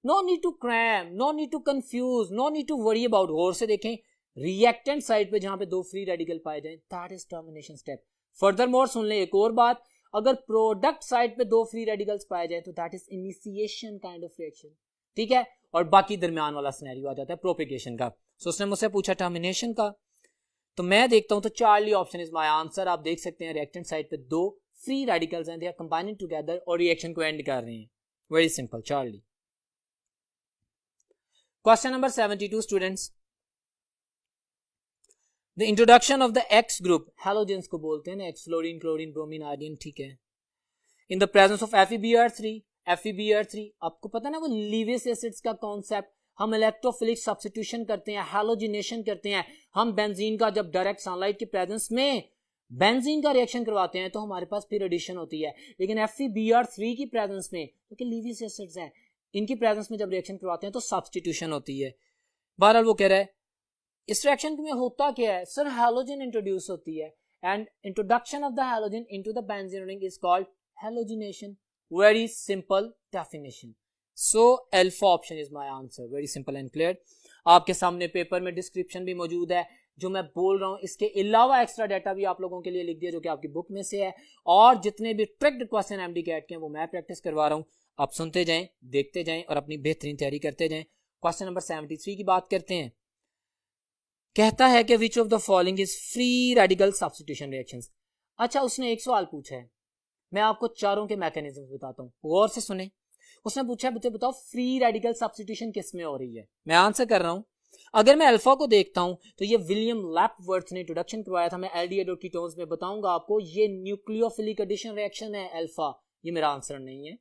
No need to cram, no need to confuse, no need to worry about. गौर से देखें, रिएक्टेंट साइड पे जहां पे दो फ्री रेडिकल पाए जाएं, that is termination step. Further more सुन ले एक और बात, अगर प्रोडक्ट साइड पे दो फ्री रेडिकल्स पाए जाए तो that is initiation kind of reaction. ठीक है, और बाकी दरमियान वाला सिनेरियो आ जाता है प्रोपेगेशन का। सो उसने मुझसे पूछा टर्मिनेशन का, तो मैं देखता हूं तो Charlie option is my answer. आप देख सकते हैं रिएक्टेंट साइड पे दो फ्री रेडिकल्स हैं, दे आर कंबाइनिंग टुगेदर और रिएक्शन को एंड कर रहे हैं। Very simple, Charlie. Question number 72 students, the introduction of the x group, halogens को बोलते हैं ना, x, fluorine, chlorine, bromine, iodine. ठीक है, इन the presence of FeBr3, FeBr3 आपको पता ना वो लीवियस एसिड्स का कॉन्सेप्ट। हम इलेक्ट्रोफिलिक सब्स्टिट्यूशन करते हैं, हैलोजिनेशन करते हैं। हम बेंजीन का जब डायरेक्ट सनलाइट की प्रेजेंस में बेंजीन का रिएक्शन करवाते हैं तो हमारे पास फिर एडिशन होती है। लेकिन FeBr3 की प्रेजेंस में, क्योंकि लीवियस एसिड्स हैं, इनकी प्रेजेंस में जब रिएक्शन करवाते हैं तो सब्स्टिट्यूशन होती है। बहरहाल वो कह रहा है इस रिएक्शन में होता क्या है सर, हैलोजन इंट्रोड्यूस होती है, and introduction of the halogen into the benzene ring is called halogenation. Very simple definition. So alpha option is my answer, very simple and clear. आपके सामने पेपर में डिस्क्रिप्शन भी मौजूद है, जो मैं बोल रहा हूं इसके अलावा एक्स्ट्रा डाटा भी आप लोगों के लिए लिख दिया जो कि आपकी बुक में से है, और जितने भी ट्रिक्ड क्वेश्चन एमडी कैट के हैं वो मैं प्रैक्टिस करवा रहा हूं। आप सुनते जाएं, देखते जाएं और अपनी बेहतरीन तैयारी करते जाएं। क्वेश्चन नंबर 73 की बात करते हैं। कहता है कि विच of the following is free radical substitution reactions. अच्छा, उसने एक सवाल पूछा है, मैं आपको चारों के मैकेनिज्म बताता हूं, गौर से सुने। उसने पूछा है मुझे बताओ फ्री रेडिकल सब्स्टिट्यूशन किस में हो रही है। मैं आंसर कर रहा हूं। अगर मैं अल्फा को देखता हूं तो ये विलियम लैपवर्थ ने इंट्रोडक्शन करवाया था, मैं एल्डिहाइड और कीटोन्स में बताऊंगा आपको, ये न्यूक्लियोफिलिक एडिशन रिएक्शन है अल्फा। ये मेरा आंसर नहीं है।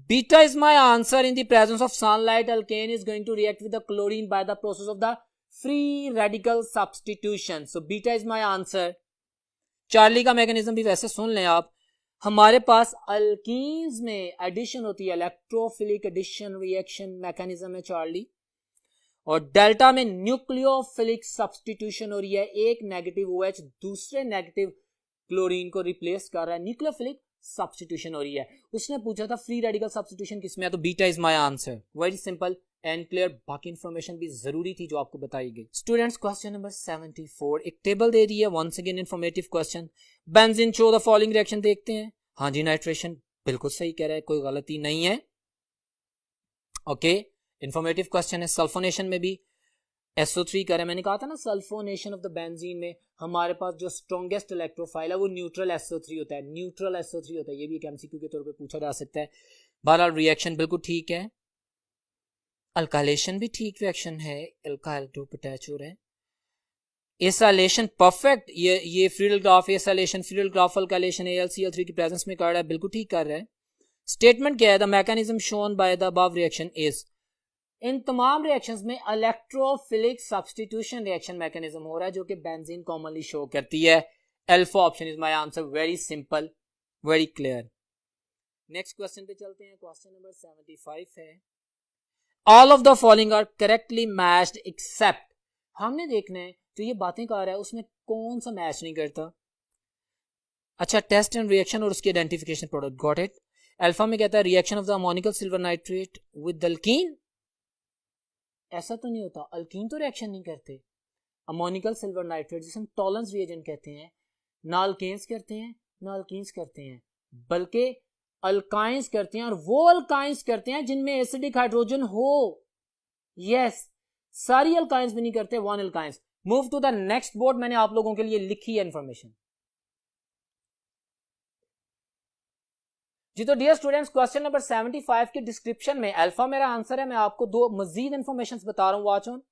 Beta is my answer. In the presence of sunlight alkane is going to react with the chlorine by the process of the free radical substitution. So beta is my answer. Charlie का mechanism भी वैसे सुन लें आप। हमारे पास alkenes में addition होती है, electrophilic addition reaction mechanism है चार्ली, और डेल्टा में न्यूक्लियोफिलिक सब्स्टिट्यूशन हो रही है। एक नेगेटिव OH दूसरे नेगेटिव क्लोरीन को रिप्लेस कर रहा है, न्यूक्लियोफिलिक सब्स्टिट्यूशन हो रही है। उसने पूछा था फ्री रेडिकल सब्स्टिट्यूशन किसमें है, तो beta is my answer. Very simple and clear, बाकी इंफॉर्मेशन भी जरूरी थी जो आपको बताई गई। स्टूडेंट्स क्वेश्चन नंबर 74, एक टेबल दे दी है, once again informative question. Benzene show the following reaction, देखते हैं। हाँ जी, नाइट्रेशन बिल्कुल सही कह रहा है, कोई गलती नहीं है। ओके, इन्फॉर्मेटिव क्वेश्चन है। सल्फोनेशन में भी SO3 करें, मैंने कहा था ना सल्फोनेशन ऑफ द बेंजीन में हमारे पास जो स्ट्रॉन्गेस्ट इलेक्ट्रोफाइल है वो न्यूट्रल SO3 होता है, न्यूट्रल SO3 होता है। ये भी एक MCQ के तौर पे पूछा जा सकता है। बहरहाल रिएक्शन बिल्कुल ठीक है। अल्काइलेशन भी ठीक रिएक्शन है, अल्काइल ग्रुप अटैच हो रहे हैं। एसाइलेशन परफेक्ट, ये Friedel graph acylation, Friedel graph alkylation AlCl3 की प्रेजेंस में कर रहा है, बिल्कुल ठीक कर रहा है। स्टेटमेंट क्या है, the mechanism shown by the above reaction is, इन तमाम रिएक्शंस में इलेक्ट्रोफिलिक सब्स्टिट्यूशन रिएक्शन मैकेनिज्म हो रहा है जो कि बेंजीन कॉमनली शो करती है। Alpha option is my answer, very simple, very clear. Next question पे चलते हैं। क्वेश्चन नंबर 75 है, all of the following are correctly matched except, हमने देखना है जो ये बातें कर रहा है उसमें कौन सा मैच नहीं करता। अच्छा, टेस्ट एंड रिएक्शन और उसकी identification product, got it. Alpha में कहता है reaction of the ammoniacal silver nitrate with alkyne, ऐसा तो नहीं होता, अल्कीन तो रिएक्शन नहीं करते। अमोनिकल सिल्वर नाइट्रेट जिसे हम टॉलरेंस रिएजेंट कहते हैं, ना अल्केन्स करते हैं ना अल्कीन्स करते हैं, बल्कि अल्काइंस करते हैं, और वो अल्काइंस करते हैं जिनमें एसिडिक हाइड्रोजन हो। यस, सारी अल्काइंस भी नहीं करते, one alkynes. Move to the next board, मैंने आप लोगों के लिए लिखी है इंफॉर्मेशन जी। तो डियर स्टूडेंट्स, क्वेश्चन नंबर 75 के डिस्क्रिप्शन में अल्फा मेरा आंसर है, मैं आपको दो मजीद इंफॉर्मेशन बता रहा हूं, वॉच ऑन।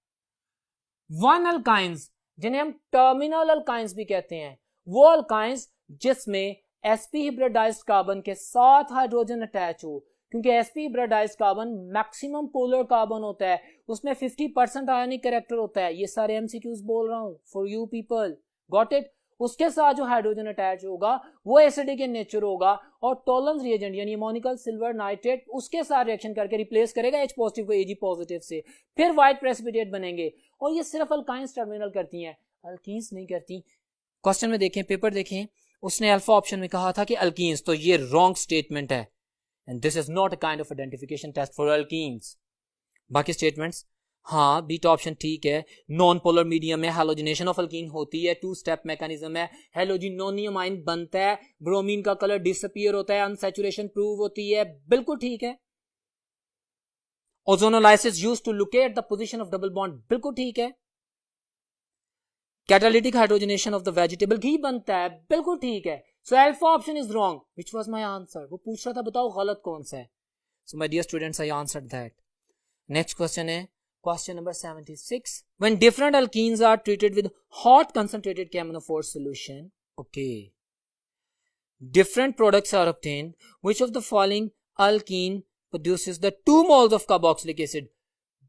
वन अल्काइंस जिन्हें हम टर्मिनल अल्काइंस भी कहते हैं, वो अल्काइंस जिसमें sp हिब्रिडाइज्ड कार्बन के साथ हाइड्रोजन अटैच हो, क्योंकि sp hybridized carbon maximum polar carbon होता है, उसमें 50% आयोनिक कैरेक्टर होता है। ये सारे MCQs बोल रहा हूं for you people, got it. उसके साथ जो हाइड्रोजन अटैच होगा वो एसिडिक इन नेचर होगा, और टॉलरेंस रिएजेंट यानी अमोनिकल सिल्वर नाइट्रेट उसके साथ रिएक्शन करके रिप्लेस करेगा H पॉजिटिव को Ag पॉजिटिव से, फिर व्हाइट प्रेसिपिटेट बनेंगे। और ये सिर्फ अल्काइंस टर्मिनल करती हैं, अल्कीन्स नहीं करती। क्वेश्चन में देखें, पेपर देखें, उसने अल्फा ऑप्शन में कहा था कि अल्कीन्स, तो ये रॉन्ग स्टेटमेंट है, and this is not a kind of identification test for alkenes. बाकी स्टेटमेंट्स, हाँ बीटा ऑप्शन ठीक है। नॉन पोलर मीडियम में हैलोजिनेशन ऑफ अल्कीन होती है, 2 स्टेप मैकेनिज्म है, हैलोजिनोनियम आयन बनता है, ब्रोमीन का कलर डिसअपीयर होता है, अनसैचुरेशन प्रूव होती है, बिल्कुल ठीक है। Ozonolysis used to locate the position of double bond, बिल्कुल ठीक है। Catalytic hydrogenation of the vegetable ghee बनता है, बिल्कुल ठीक है। So alpha option is wrong, which was my answer. वो पूछ रहा था बताओ गलत कौन सा है। So my dear students, I answered that. Next question है question number 76, when different alkenes are treated with hot concentrated KMnO4 solution, okay, different products are obtained, which of the following alkene produces the 2 moles of carboxylic acid?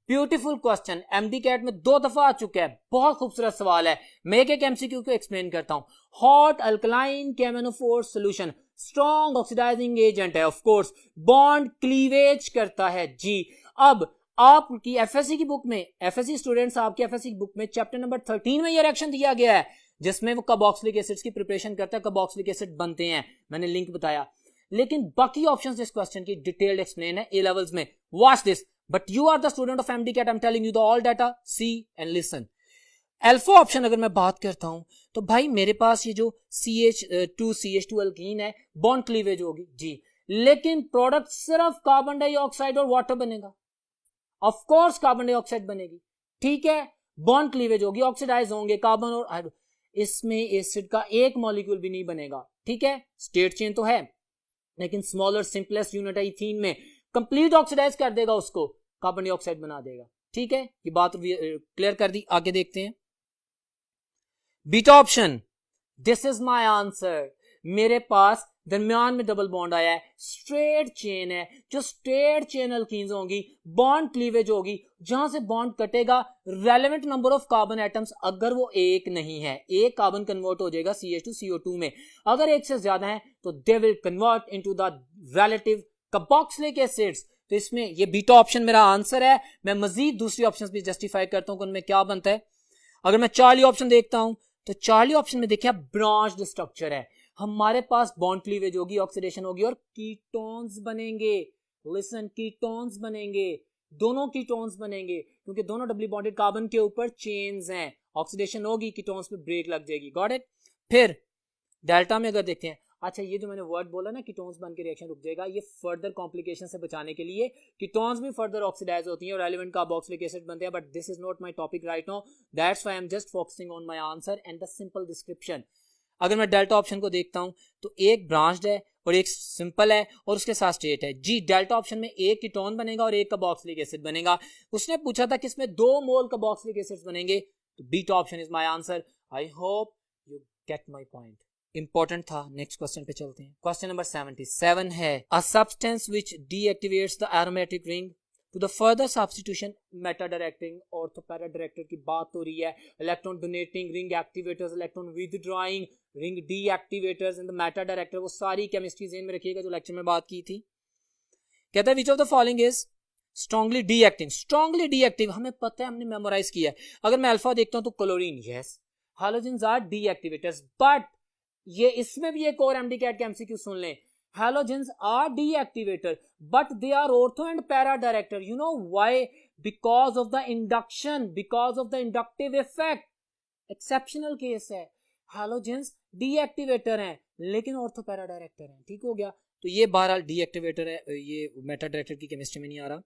Beautiful question, MD CAT में 2 दफा आ चुका है, बहुत खूबसूरत सवाल है। मैं एक MCQ को एक्सप्लेन करता हूं। Hot alkaline KMnO4 solution strong oxidizing agent है, ऑफ कोर्स बॉन्ड क्लीवेज करता है जी। अब आपकी FSC की बुक में, FSC स्टूडेंट्स, आपकी FSC की बुक में चैप्टर नंबर 13 में यह रिएक्शन दिया गया है जिसमें वो कार्बोक्सिलिक एसिड्स की प्रिपरेशन करता है, कार्बोक्सिलिक एसिड बनते हैं, मैंने लिंक बताया। लेकिन बाकी ऑप्शंस इस क्वेश्चन की डिटेल्ड एक्सप्लेन है A लेवल्स में, watch this. But you are the student of MD CAT, I am telling you the all data, see and listen. Alpha option अगर मैं बात करता हूं तो भाई मेरे पास ये जो CH2 अल्कीन है, बॉन्ड क्लीवेज होगी जी, लेकिन प्रोडक्ट सिर्फ कार्बन डाइऑक्साइड और वाटर बनेगा। ऑफ कोर्स कार्बन डाइऑक्साइड बनेगी, ठीक है, बॉन्ड क्लीवेज होगी, ऑक्सीडाइज होंगे कार्बन और हाइड्रो, इसमें एसिड का एक मॉलिक्यूल भी नहीं बनेगा, ठीक है। स्टेट चेन तो है, लेकिन स्मॉलर सिंपलेस्ट यूनिट है इथीन में, कंप्लीट ऑक्सीडाइज कर देगा उसको, कार्बन डाइऑक्साइड बना देगा, ठीक है। ये बात क्लियर कर दी, आगे देखते हैं। Beta option, this is my answer. मेरे पास दरमियान में डबल बॉन्ड आया है, स्ट्रेट चेन है, जो स्ट्रेट चेन अल्कीन्स होंगी, बॉन्ड क्लीवेज होगी, जहां से बॉन्ड कटेगा relevant number of carbon atoms अगर वो एक नहीं है, एक कार्बन कन्वर्ट हो जाएगा CH2CO2 में, अगर एक से ज्यादा है तो they will convert into the relative carboxylic acids. तो इसमें ये बीटा ऑप्शन मेरा आंसर है। मैं मजीद दूसरी ऑप्शंस भी जस्टिफाई करता हूं कि उनमें क्या बनता है। अगर मैं चार्ली ऑप्शन देखता हूं तो चार्ली ऑप्शन में देखिए ब्रांच्ड स्ट्रक्चर है, हमारे पास बॉन्ड क्लीवेज होगी, ऑक्सीडेशन होगी और कीटोन्स बनेंगे। लिसन, कीटोन्स बनेंगे, दोनों कीटोन्स बनेंगे क्योंकि दोनों डबली बॉन्डेड कार्बन के ऊपर चेन्स हैं, ऑक्सीडेशन होगी, कीटोन्स पे ब्रेक लग जाएगी। Got it. फिर डेल्टा में अगर देखते हैं, अच्छा ये जो मैंने वर्ड बोला ना कीटोन्स बन के रिएक्शन रुक जाएगा, ये फर्दर कॉम्प्लिकेशन से बचाने के लिए, कीटोन्स भी फर्दर ऑक्सीडाइज होती हैं और रेलेवेंट कार्बोक्सिलिक एसिड बनते हैं, but this is not my topic right now, that's why I am just focusing on my answer and the simple description. अगर मैं डेल्टा ऑप्शन को देखता हूं तो एक ब्रांच्ड है और एक सिंपल है और उसके साथ स्ट्रेट है। जी, डेल्टा ऑप्शन में एक कीटोन बनेगा और एक कार्बोक्सिलिक एसिड बनेगा। उसने पूछा था किसमें 2 मोल कार्बोक्सिलिक एसिड्स बनेंगे, तो beta option is my answer. I hope you get my point, important था। नेक्स्ट क्वेश्चन पे चलते हैं। क्वेश्चन नंबर 77 है a substance which deactivates the aromatic ring to the further substitution meta directing. Ortho para director की बात हो रही है, electron donating ring activators, electron withdrawing ring deactivators in the meta director, वो सारी केमिस्ट्री ज़हन में रखिएगा जो लेक्चर में बात की थी। कहता है which of the following is strongly deactivating. Strongly deactivate हमें पता है, हमने मेमोराइज किया है। अगर मैं अल्फा देखता हूं तो chlorine, yes, halogens are deactivators, but ये इसमें भी एक और एमडी कैट का एमसीक्यू सुन लें, halogens are deactivator but they are ortho and para director. You know why? Because of the induction, because of the inductive effect. exceptional case है, halogens deactivator हैं लेकिन ortho para director हैं। ठीक हो गया, तो ये बहरहाल deactivator है, ये मेटा डायरेक्टर की केमिस्ट्री में नहीं आ रहा।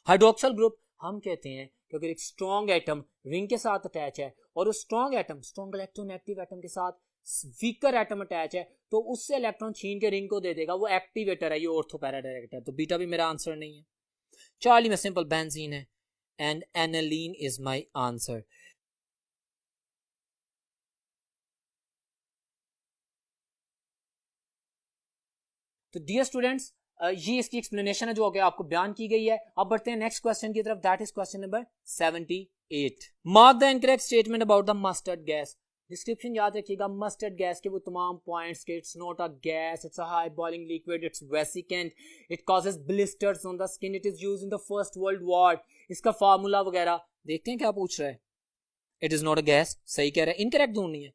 हाइड्रोक्सल ग्रुप हम कहते हैं कि अगर एक स्ट्रॉन्ग एटम रिंग के साथ अटैच है और उस strong atom, strong electronegative atom के साथ वीकर एटम अटैच है तो उससे इलेक्ट्रॉन छीन के रिंग को दे देगा, वो एक्टिवेटर है, ये ऑर्थो पैरा डायरेक्टर है। तो बीटा भी मेरा आंसर नहीं है। चार्ली में सिंपल बेंजीन है and aniline is my answer. तो डियर स्टूडेंट्स, ये इसकी एक्सप्लेनेशन है जो आगे आपको बयान की गई है। अब बढ़ते हैं नेक्स्ट क्वेश्चन की तरफ, that is question number 78। Mark the incorrect statement about the mustard gas. Description याद रखिएगा, मस्टर्ड गैस के वो तमाम पॉइंट्स के, it's not a gas, it's a high boiling liquid, it's vesicant, it causes blisters on the skin, it is used in the first world war, इसका formula वगैरह देखते हैं क्या पूछ रहा है। It is not a gas, सही कह रहा है, इनकरेक्ट ढूंढनी है।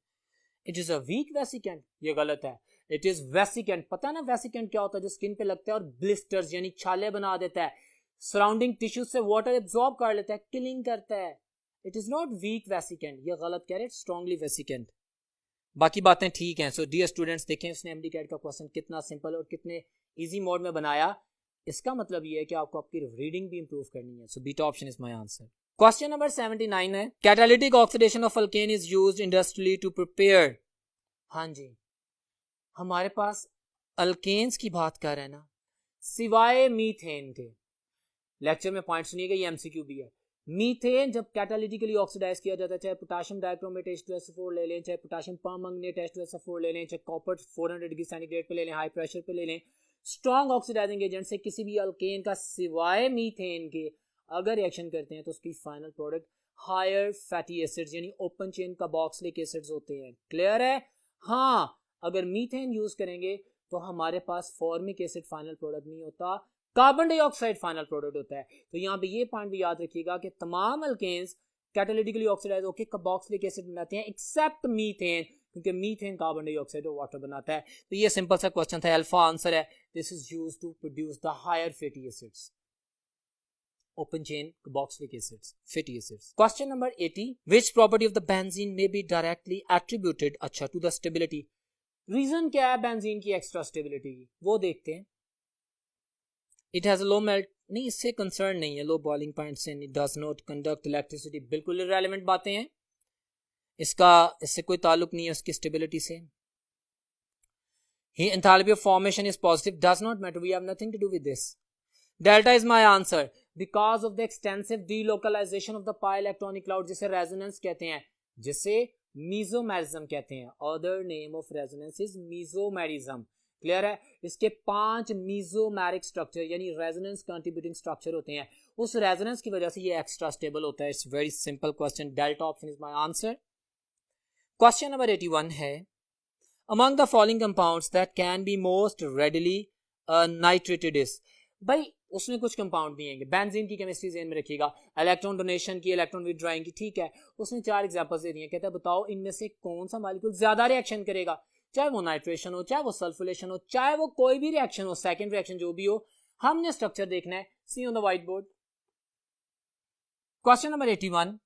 It is a weak vesicant, ये गलत है। इट इज वेसिकेंट, पता है ना वेसिकेंट क्या होता है, जो स्किन पे लगता है और ब्लिस्टर्स यानी छाले बना देता है, सराउंडिंग टिश्यू से वाटर एब्जॉर्ब कर लेता है, किलिंग करता है। It is not weak vesicant, ये गलत कह रहे हैं, स्ट्रांगली वेसिकेंट। बाकी बातें ठीक हैं। सो डियर स्टूडेंट्स, देखें उसने एमडी कैट का क्वेश्चन कितना सिंपल और कितने इजी मोड में बनाया। इसका मतलब ये है कि आपको आपकी रीडिंग भी इंप्रूव करनी है। So beta option is my answer. Question number 79 है catalytic oxidation of alkane is used industrially to prepare. हाँ जी, हमारे पास अल्केन्स की बात कर रहे हैं ना, सिवाय मीथेन के। लेक्चर में पॉइंट सुनिएगा, ये एमसीक्यू भी है। मीथेन जब कैटालिटिकली ऑक्सीडाइज किया जाता है, चाहे पोटेशियम डाइक्रोमेट H2SO4 ले लें, चाहे पोटेशियम परमैंगनेट H2SO4 ले लें, चाहे कॉपर 400 डिग्री सेंटीग्रेड पे ले लें, हाई प्रेशर पे ले लें, स्ट्रॉन्ग ऑक्सीडाइजिंग एजेंट से किसी भी अल्केन का सिवाय मीथेन के अगर रिएक्शन करते हैं तो उसकी final product higher fatty acids यानी ओपन चेन कार्बोक्सिलिक एसिड्स होते हैं। क्लियर है? हाँ, अगर मीथेन यूज करेंगे तो हमारे पास फॉर्मिक एसिड फाइनल प्रोडक्ट नहीं होता, कार्बन डाइऑक्साइड फाइनल प्रोडक्ट होता है। तो यहाँ पे ये पॉइंट भी याद रखिएगा कि तमाम अल्केन्स कैटालिटिकली ऑक्सीडाइज होकर कार्बोक्सिलिक एसिड बनाते हैं एक्सेप्ट मीथेन, क्योंकि मीथेन कार्बन डाइऑक्साइड और वाटर बनाता है। तो ये सिंपल सा क्वेश्चन था, अल्फा आंसर है। This is used to produce the higher fatty acids, open chain carboxylic acids, fatty acids. Question number 80, which property of the benzene may be directly attributed अच्छा to the stability? Reason क्या है benzene की extra stability की, वो देखते हैं। It has low melt, नहीं इससे कंसर्न नहीं है, लो बॉइलिंग पॉइंट से, it does not conduct electricity, बिल्कुल इररेलेवेंट बातें हैं, इससे कोई ताल्लुक नहीं है उसकी स्टेबिलिटी से। ही enthalpy of formation is positive, does not matter, we have nothing to do with this. Delta is my answer because of the extensive delocalization of the pi electronic cloud, जिसे रेजोनेंस कहते हैं, जिसे mesomerism कहते हैं। Other name of resonance is mesomerism. Clear है? इसके 5 mesomeric structure यानी resonance contributing structure होते हैं, उस रेजोनेंस की वजह से ये एक्स्ट्रा स्टेबल होता है। It's very simple question, delta option is my answer. Question number 81 है among the following compounds that can be most readily nitrated is। भाई उसमें कुछ कंपाउंड दिएंगे, बेंजीन की केमिस्ट्री ज़हन में रखिएगा, इलेक्ट्रॉन डोनेशन की, इलेक्ट्रॉन विथड्रॉइंग की, ठीक है। उसने 4 एग्जांपल्स दे दिए, कहता है बताओ इनमें से कौन सा मॉलिक्यूल ज्यादा रिएक्शन करेगा, चाहे वो नाइट्रेशन हो, चाहे वो सल्फोलेशन हो, चाहे वो कोई भी रिएक्शन हो, सेकेंड रिएक्शन जो भी हो, हमने स्ट्रक्चर देखना है। See on the white board. Question number 81,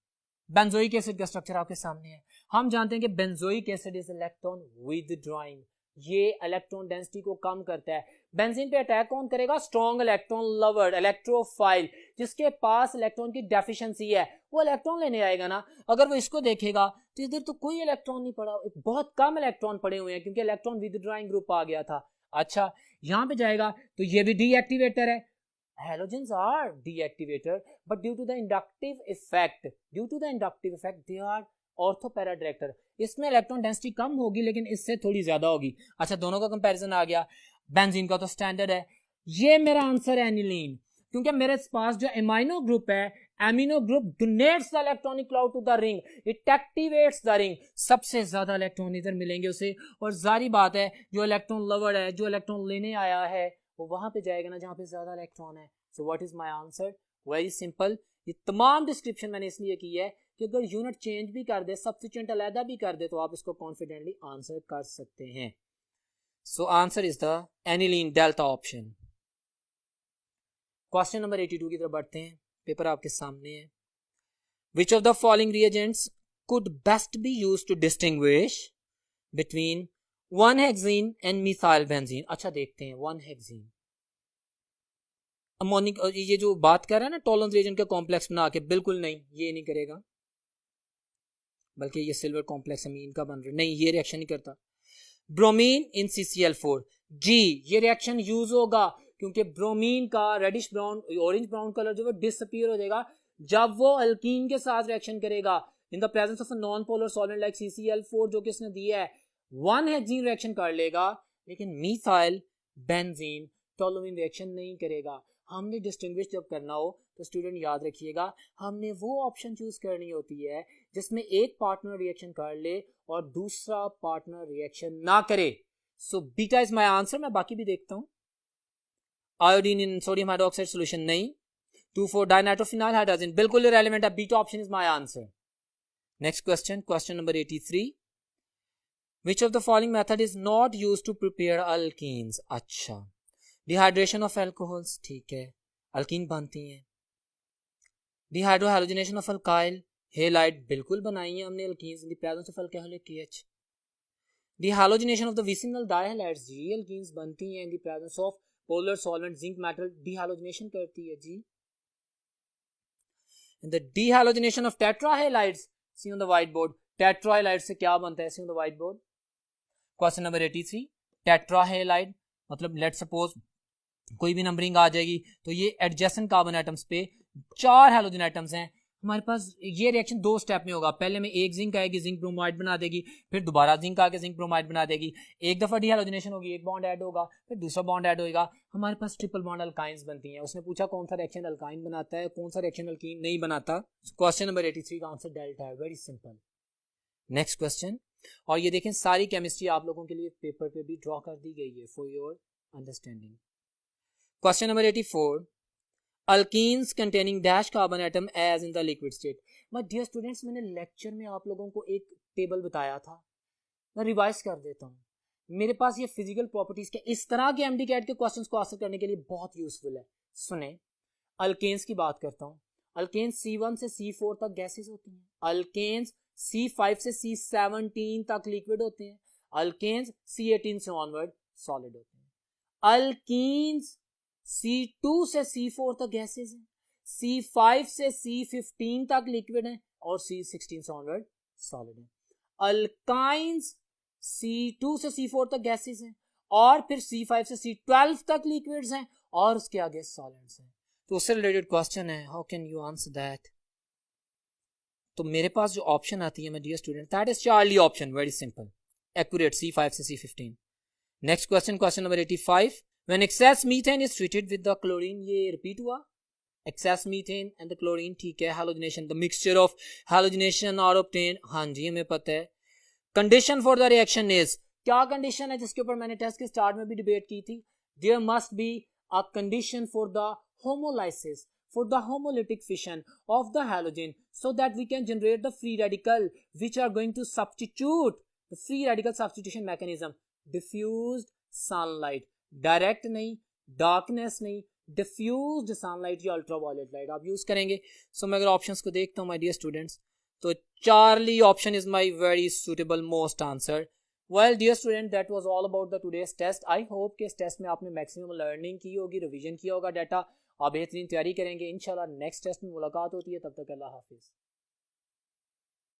benzoic acid का स्ट्रक्चर आपके सामने है। हम जानते हैं कि benzoic acid is electron withdrawing, ये इलेक्ट्रॉन डेंसिटी को कम करता है। बेंजीन पे अटैक कौन करेगा? स्ट्रॉन्ग इलेक्ट्रॉन लवर, इलेक्ट्रोफाइल, जिसके पास इलेक्ट्रॉन की डेफिशिएंसी है, वो इलेक्ट्रॉन लेने आएगा ना। अगर वो इसको देखेगा तो इधर तो कोई इलेक्ट्रॉन नहीं पड़ा, बहुत कम इलेक्ट्रॉन पड़े हुए हैं क्योंकि इलेक्ट्रॉन विथड्रॉइंग ग्रुप आ गया था। अच्छा, यहां पे जाएगा तो ये भी डीएक्टिवेटर है। Halogens are deactivator, but due to the inductive effect, they are ortho-para-director. इसमें इलेक्ट्रॉन डेंसिटी कम होगी लेकिन इससे थोड़ी ज्यादा होगी। अच्छा, दोनों का कंपैरिजन आ गया। बेंजीन का तो स्टैंडर्ड है। ये मेरा आंसर है एनिलीन, क्योंकि मेरे पास जो एमाइनो ग्रुप है, amino group donates the electronic cloud to the ring, it activates the ring. सबसे ज्यादा इलेक्ट्रॉन इधर मिलेंगे उसे, और जारी बात है जो इलेक्ट्रॉन लवर है, जो इलेक्ट्रॉन लेने आया है, वो वहां पे जाएगा ना जहां पे ज्यादा इलेक्ट्रॉन है। So what is my answer? Very simple. ये तमाम डिस्क्रिप्शन मैंने इसलिए की है कि अगर यूनिट चेंज भी कर दे, सब्स्टिट्यूएंट अलग भी कर दे, तो आप इसको कॉन्फिडेंटली आंसर कर सकते हैं। So answer is the aniline delta option. Question number 82 की तरफ बढ़ते हैं, पेपर आपके सामने है। Which of the following reagents could best be used to distinguish between one hexene and methyl benzene? अच्छा, देखते हैं। 1-हेक्सीन अमोनिक, ये जो बात कर रहा है ना टॉलरेंस रिएजेंट का कॉम्प्लेक्स बना के, बिल्कुल नहीं, ये नहीं करेगा, बल्कि ये सिल्वर कॉम्प्लेक्स अमीन का बन रहा है, नहीं, ये रिएक्शन नहीं करता। ब्रोमीन इन CCl4, जी ये रिएक्शन यूज होगा क्योंकि ब्रोमीन का reddish brown, orange brown colour जो है डिसअपीयर हो जाएगा जब वो अल्कीन के साथ रिएक्शन करेगा इन the presence of a non polar solvent like CCl4 जो कि इसने दिया है। 1-हेक्सीन रिएक्शन कर लेगा, लेकिन मिथाइल बेंजीन टोलुइन रिएक्शन नहीं करेगा। हमने डिस्टिंग्विश जब करना हो तो स्टूडेंट याद रखिएगा, हमने वो ऑप्शन चूज करनी होती है जिसमें एक पार्टनर रिएक्शन कर ले और दूसरा पार्टनर रिएक्शन ना करे। सो बीटा इज माय आंसर। मैं बाकी भी देखता हूं। आयोडीन इन सोडियम हाइड्रोक्साइड सॉल्यूशन नहीं। 2,4-डाइनाइट्रोफिनाइल हाइड्रोजन बिल्कुल इररिलेवेंट है। Beta option is my answer. Next question, question number 83, which of the following method is not used to prepare alkenes? अच्छा, डिहाइड्रेशन ऑफ एल्कोहल्स, ठीक है, अल्कीन बनती हैं। Dehydro halogenation of alkyl halide, बिल्कुल बनाई है हमने alkenes in the presence of alcoholic KH। Dehalogenation of the vicinal dihalides, जी अल्कीन्स बनती हैं in the presence of polar solvent, zinc metal dehalogenation करती है जी। In the dehalogenation of tetrahalides, see on the white board, tetrahalide से क्या बनता है? See on the white board. Question number 83, टेट्राहेलाइड मतलब लेट सपोज कोई भी नंबरिंग आ जाएगी तो ये एडजेसेंट कार्बन एटम्स पे 4 हैलोजन एटम्स हैं हमारे पास। ये रिएक्शन 2 स्टेप में होगा। पहले में एक जिंक आएगी, जिंक ब्रोमाइड बना देगी, फिर दोबारा जिंक आके जिंक ब्रोमाइड बना देगी। एक दफा डिहाइलोजिनेशन होगी, एक बॉन्ड ऐड होगा, फिर दूसरा बॉन्ड ऐड होगा, हमारे पास ट्रिपल बॉन्ड अल्काइंस बनती हैं। उसने पूछा कौन सा रिएक्शन अल्काइन बनाता है, कौन सा रिएक्शन अल्कीन नहीं बनाता। क्वेश्चन नंबर 83 का आंसर डेल्टा है। Very simple. नेक्स्ट क्वेश्चन, और ये देखें सारी केमिस्ट्री आप लोगों के लिए पेपर पे भी ड्रॉ कर दी गई है for your understanding. Question number 84, alkenes containing dash carbon atom as in the liquid state. My dear students, मैंने लेक्चर में आप लोगों को एक टेबल बताया था, मैं रिवाइज कर देता हूँ। मेरे पास ये फिजिकल प्रॉपर्टीज के इस तरह के एमडी कैट के क्वेश्चंस को आंसर करने के लिए बहुत यूजफुल है। सुने, अल्केन्स की बात करता हूँ। अल्केन्स C1 से C4 तक गैसेस होती हैं। अल्केन्स C5 से C17 तक लिक्विड होते हैं। अल्केन्स C18 से ऑनवर्ड सॉलिड होते हैं। अल्कीन्स C2 से C4 तक गैसेस हैं, C5 से C15 तक लिक्विड हैं और C16 से ऑनवर्ड सॉलिड हैं। अल्काइंस C2 से C4 तक गैसेस हैं और फिर C5 से C12 तक लिक्विड्स हैं और उसके आगे सॉलिड्स हैं। तो उससे रिलेटेड क्वेश्चन है, how can you answer that? तो मेरे पास जो ऑप्शन आती है, my dear student, that is Charlie option. Very simple, accurate, C5 से C15। Next question, question number 85, when excess methane is treated with the chlorine, ये repeat हुआ, excess methane and the chlorine, ठीक है। halogenation, the mixture of halogenation are obtained, हाँ जी हमें पता है। condition for the reaction is, क्या condition है जिसके ऊपर मैंने टेस्ट के स्टार्ट में भी डिबेट की थी? there must be a condition for the homolysis, for the homolytic fission of the halogen, so that we can generate the free radical which are going to substitute the free radical substitution mechanism. Diffused sunlight, direct नहीं, darkness नहीं, diffused sunlight या ultraviolet light आप use करेंगे. So मैं अगर options को देखता हूँ माय डियर स्टूडेंट्स, तो Charlie option is my very suitable most answer. Well dear student, that was all about the today's test. I hope कि इस टेस्ट में आपने मैक्सिमम लर्निंग की होगी, रिवीजन किया होगा डाटा, आप बेहतरीन तैयारी करेंगे. इंशाल्लाह नेक्स्ट टेस्ट में मुलाकात होती है, तब तक अल्लाह हाफिज़.